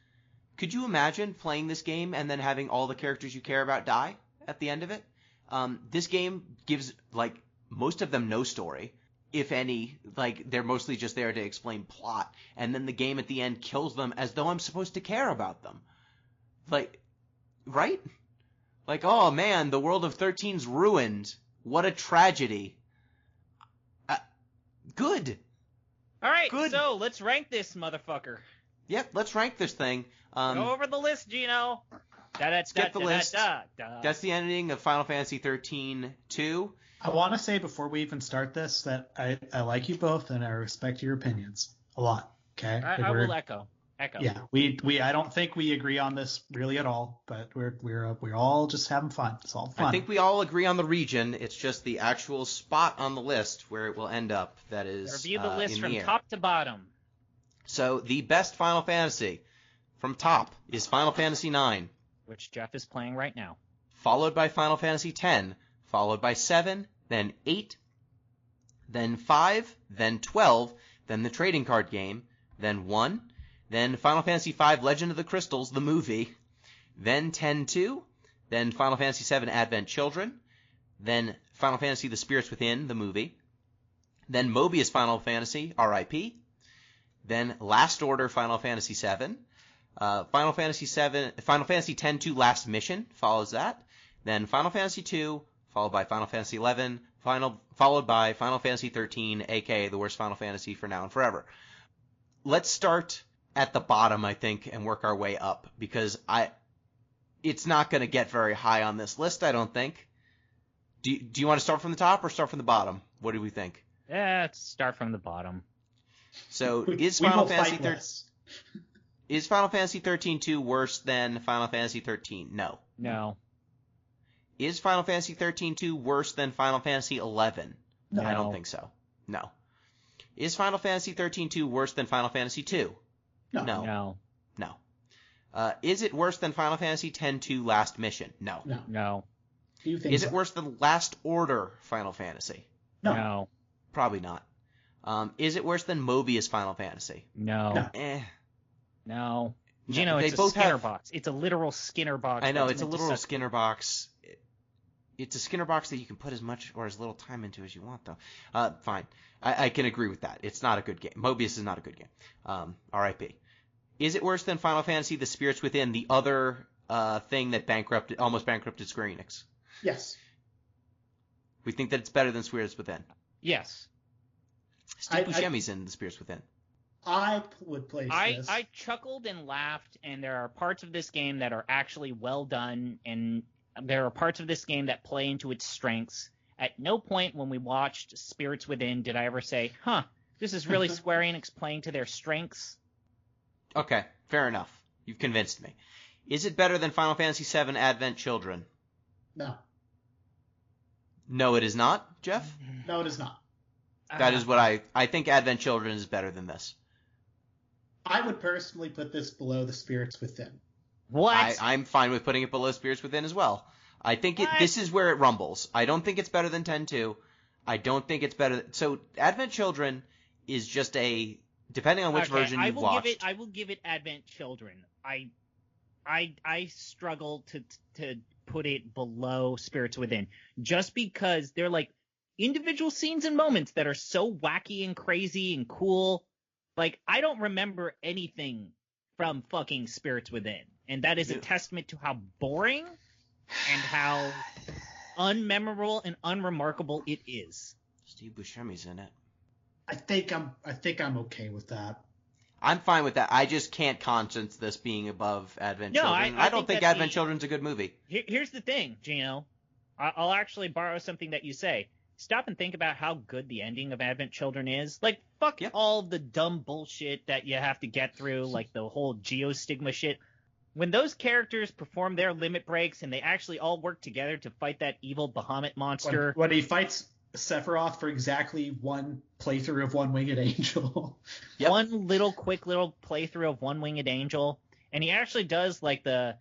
Could you imagine playing this game and then having all the characters you care about die at the end of it? This game gives, like, most of them no story, if any. Like, they're mostly just there to explain plot. And then the game at the end kills them as though I'm supposed to care about them. Like, right? Like, oh man, the world of 13's ruined. What a tragedy. Good. All right, good. So let's rank this motherfucker. Yep, let's rank this thing. Go over the list, Gino. Skip the list. That's the ending of Final Fantasy XIII-2. I want to say before we even start this that I like you both and I respect your opinions a lot. Okay, I will echo. Yeah, we I don't think we agree on this really at all, but we're all just having fun. It's all fun. I think we all agree on the region. It's just the actual spot on the list where it will end up that is review the list from top to bottom. So the best Final Fantasy from top is Final Fantasy IX, which Jeff is playing right now. Followed by Final Fantasy X, followed by 7, then 8, then 5, then 12, then the trading card game, then 1, then Final Fantasy V Legend of the Crystals, the movie, then X-2, then Final Fantasy VII Advent Children, then Final Fantasy The Spirits Within, the movie, then Mobius Final Fantasy, R.I.P., then Last Order Final Fantasy VII, Final Fantasy X-2 Last Mission follows that, then Final Fantasy II, followed by Final Fantasy XI, followed by Final Fantasy XIII, aka the worst Final Fantasy for now and forever. Let's start at the bottom, I think, and work our way up, because it's not going to get very high on this list, I don't think. Do you want to start from the top or start from the bottom? What do we think? Yeah, let's start from the bottom. So is We Final will Fantasy fight less. Is Final Fantasy XIII-2 worse than Final Fantasy XIII? No. No. Is Final Fantasy XIII-2 worse than Final Fantasy XI? No. I don't think so. No. Is Final Fantasy XIII-2 worse than Final Fantasy II? No. No. No. Is it worse than Final Fantasy X-2 Last Mission? No. No. No. You think Is so? it worse than Last Order Final Fantasy? No. Probably not. Is it worse than Mobius Final Fantasy? No. No. No. Gino, They it's a both Skinner have- box. It's a literal Skinner box. I know, that's it's a meant to literal suck- Skinner box. It's a Skinner box that you can put as much or as little time into as you want, though. Fine. I can agree with that. It's not a good game. Mobius is not a good game. R.I.P. Is it worse than Final Fantasy The Spirits Within, the other thing that almost bankrupted Square Enix? Yes. We think that it's better than Spirits Within. Yes. Steve Buscemi's in The Spirits Within. I would place this. I chuckled and laughed, and there are parts of this game that are actually well done, and there are parts of this game that play into its strengths. At no point when we watched Spirits Within did I ever say, this is really Square Enix playing to their strengths. Okay, fair enough. You've convinced me. Is it better than Final Fantasy VII Advent Children? No. No, it is not, Jeff? No, it is not. That is what I think Advent Children is better than this. I would personally put this below the Spirits Within. What? I'm fine with putting it below Spirits Within as well. I think What? this is where it rumbles. I don't think it's better than 10-2. I don't think it's better. So Advent Children is just depending on which version you've watched. I will give it Advent Children. I struggle to put it below Spirits Within just because they're like individual scenes and moments that are so wacky and crazy and cool. Like, I don't remember anything from fucking Spirits Within, and that is a testament to how boring and how unmemorable and unremarkable it is. Steve Buscemi's in it. I think I'm okay with that. I'm fine with that. I just can't conscience this being above Advent No, Children. I I don't think think that Advent Children's a good movie. Here's the thing, Gino. I'll actually borrow something that you say. Stop and think about how good the ending of Advent Children is. Like, fuck all the dumb bullshit that you have to get through, like the whole geostigma shit. When those characters perform their limit breaks and they actually all work together to fight that evil Bahamut monster. When he fights Sephiroth for exactly one playthrough of One Winged Angel. Yep. One quick little playthrough of One Winged Angel. And he actually does, like, the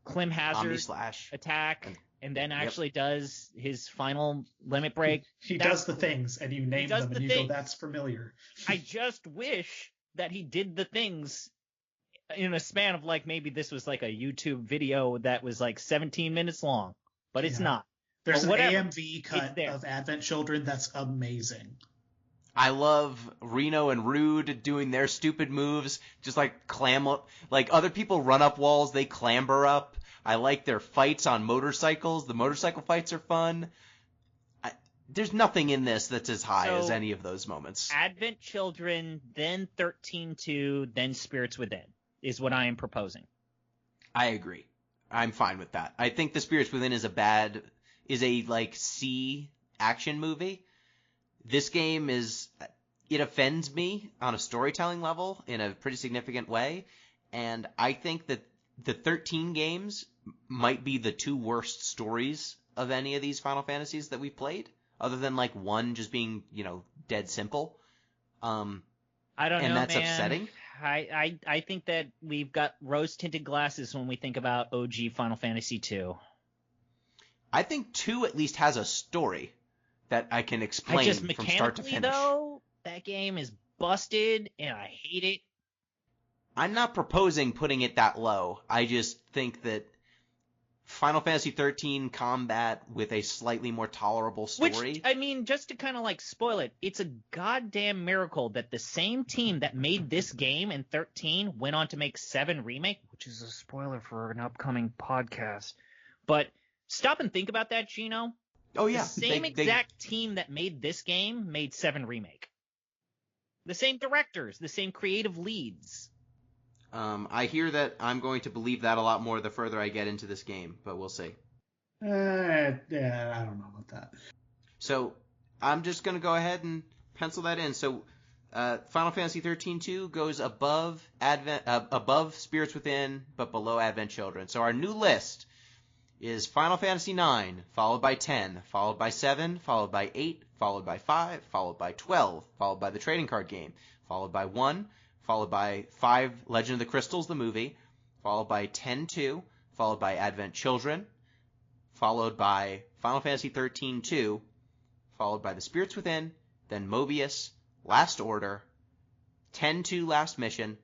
Clem Hazard Omnislash attack. And then actually does his final limit break. He does the things, and you name them, and you go, that's familiar. I just wish that he did the things in a span of, like, maybe this was like a YouTube video that was like 17 minutes long. But it's not. There's But an whatever. AMV cut of Advent Children that's amazing. I love Reno and Rude doing their stupid moves, just like clam up. Like, other people run up walls, they clamber up. I like their fights on motorcycles. The motorcycle fights are fun. There's nothing in this that's as high as any of those moments. Advent Children, then 13-2, then Spirits Within is what I am proposing. I agree. I'm fine with that. I think The Spirits Within is a like C action movie. This game it offends me on a storytelling level in a pretty significant way, and I think that the 13 games might be the two worst stories of any of these Final Fantasies that we've played, other than like one just being, dead simple. I don't know, and that's man. upsetting. I think that we've got rose-tinted glasses when we think about OG Final Fantasy II. I think 2 at least has a story that I can explain from start to finish. Though, that game is busted, and I hate it. I'm not proposing putting it that low. I just think that Final Fantasy XIII combat with a slightly more tolerable story. Which, I mean, just to kind of like spoil it, it's a goddamn miracle that the same team that made this game in 13 went on to make 7 Remake, which is a spoiler for an upcoming podcast. But stop and think about that, Gino. Oh, yeah. The same exact team that made this game made 7 Remake. The same directors, the same creative leads. I hear that I'm going to believe that a lot more the further I get into this game, but we'll see. Yeah, I don't know about that. So I'm just going to go ahead and pencil that in. So Final Fantasy XIII-2 goes above Spirits Within, but below Advent Children. So our new list is Final Fantasy IX, followed by 10, followed by 7, followed by 8, followed by 5, followed by 12, followed by the trading card game, followed by 1, followed by 5, Legend of the Crystals, the movie, followed by 10-2, followed by Advent Children, followed by Final Fantasy XIII-2, followed by the Spirits Within, then Mobius, Last Order, 10-2 Last Mission,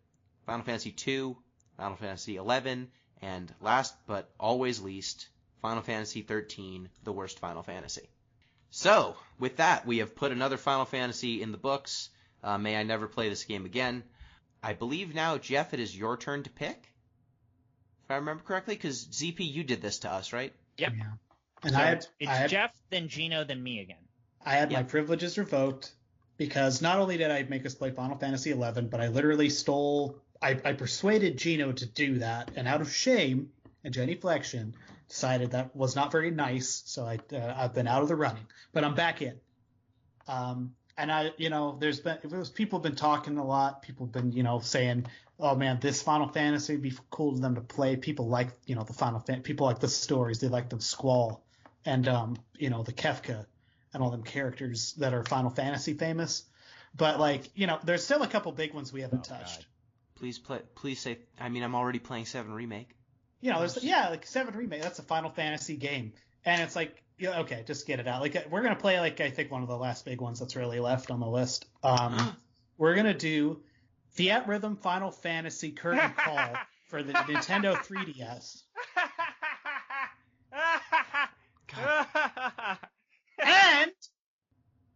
Final Fantasy II, Final Fantasy XI, and last but always least, Final Fantasy XIII, the worst Final Fantasy. So, with that, we have put another Final Fantasy in the books. May I never play this game again. I believe now, Jeff, it is your turn to pick, if I remember correctly, because ZP, you did this to us, right? Yep. Yeah. And So it's Jeff, then Gino, then me again. I had my privileges revoked because not only did I make us play Final Fantasy XI, but I literally I persuaded Gino to do that, and out of shame and genuflection, decided that was not very nice. So I've been out of the running, but I'm back in. And people have been talking a lot. People have been, saying, oh man, this Final Fantasy would be cool to them to play. People like, people like the stories. They like the Squall and, the Kefka and all them characters that are Final Fantasy famous. But there's still a couple big ones we haven't touched. God. Please say, I'm already playing 7 Remake. There's 7 Remake. That's a Final Fantasy game. And it's okay, just get it out. We're going to play, I think one of the last big ones that's really left on the list. We're going to do Fiat Rhythm Final Fantasy Curtain Call for the Nintendo 3DS. And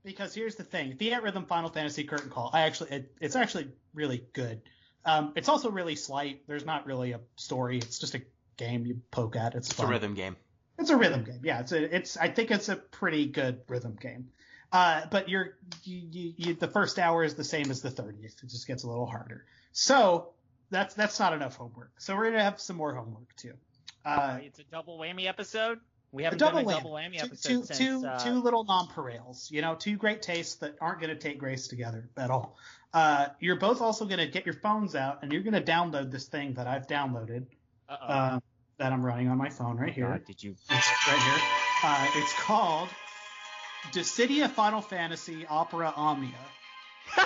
because here's the thing, Fiat Rhythm Final Fantasy Curtain Call, it's actually really good. It's also really slight. There's not really a story. It's just a game you poke at. It's fun. A rhythm game. It's a rhythm game. Yeah, I think it's a pretty good rhythm game. But the first hour is the same as the 30th. It just gets a little harder. So that's not enough homework. So we're gonna have some more homework too. It's a double whammy episode. We haven't done a double whammy episode since two little nonpareils. Two great tastes that aren't gonna take grace together at all. You're both also gonna get your phones out and you're gonna download this thing that I've downloaded. That I'm running on my phone right here. God, did you? It's right here. It's called Dissidia Final Fantasy Opera Omnia. Oh,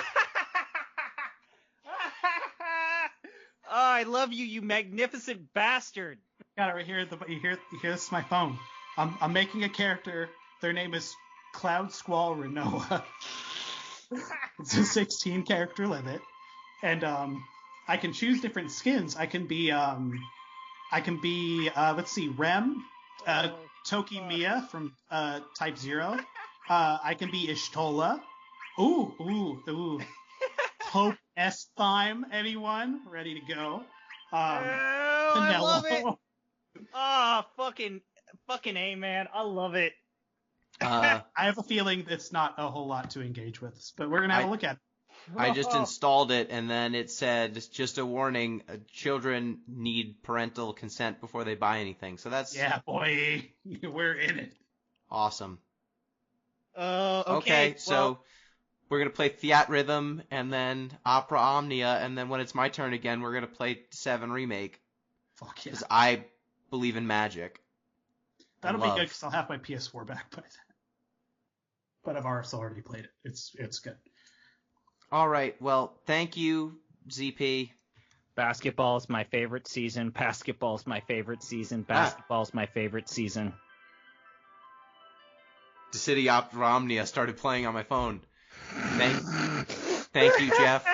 I love you, you magnificent bastard. Got it right here. You hear this is my phone. I'm making a character. Their name is Cloud Squall Renoa. It's a 16 character limit, and I can choose different skins. I can be let's see, Rem, Toki Mia from Type 0. I can be Ishtola. Ooh. Hope S-Thime, anyone? Ready to go. I love it. Fucking A, man. I love it. I have a feeling it's not a whole lot to engage with, but we're going to have a look at it. I just installed it, and then it said, just a warning, children need parental consent before they buy anything. So that's... Yeah, boy. We're in it. Awesome. Okay, so we're going to play Fiat Rhythm, and then Opera Omnia, and then when it's my turn again, we're going to play 7 Remake. Fuck yeah. Because I believe in magic. That'll be good, because I'll have my PS4 back by then. But I've also already played it. It's good. All right. Well, thank you, ZP. Basketball's my favorite season. Basketball's my favorite season. Basketball's my favorite season. The City Opera Omnia started playing on my phone. Thank you, Jeff.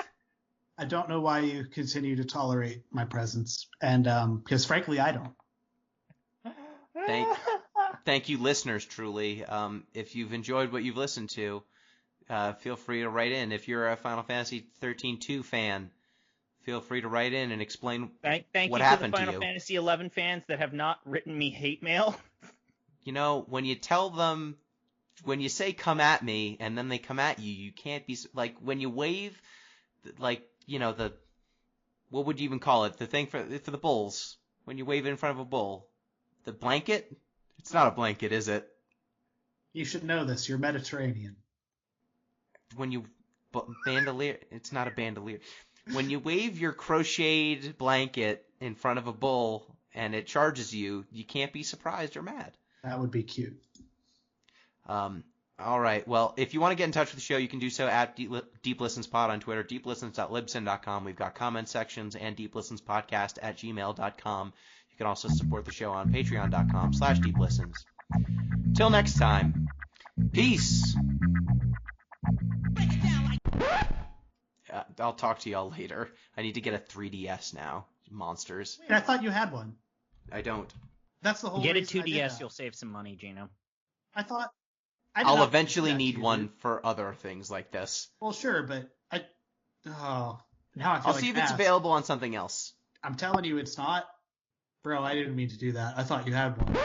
I don't know why you continue to tolerate my presence, and because frankly, I don't. Thank you, listeners, truly. If you've enjoyed what you've listened to, feel free to write in. If you're a Final Fantasy XIII-2 fan, feel free to write in and explain thank what you happened to to the you. Final Fantasy XI fans that have not written me hate mail. When you tell them, when you say come at me and then they come at you, you can't be, when you wave, what would you even call it? The thing for the bulls. When you wave it in front of a bull. The blanket? It's not a blanket, is it? You should know this. You're Mediterranean. When you bandolier. It's not a bandolier. When you wave your crocheted blanket in front of a bull and it charges you, you can't be surprised or mad. That would be cute. All right. Well, if you want to get in touch with the show, you can do so at Deep Listens Pod on Twitter, deeplistens.libsyn.com. We've got comment sections and deeplistenspodcast@gmail.com. You can also support the show on patreon.com/deeplistens. Till next time, peace. I'll talk to y'all later. I need to get a 3DS now. Monsters. Wait, I thought you had one. I don't. That's the whole Get a reason I did 2DS, that. you'll save some money, Gino. I thought... I did I'll not eventually do that need to you, one dude. for other things like this. Well, sure, but now I feel I'll like see if an it's ass. available on something else. I'm telling you it's not. Bro, I didn't mean to do that. I thought you had one.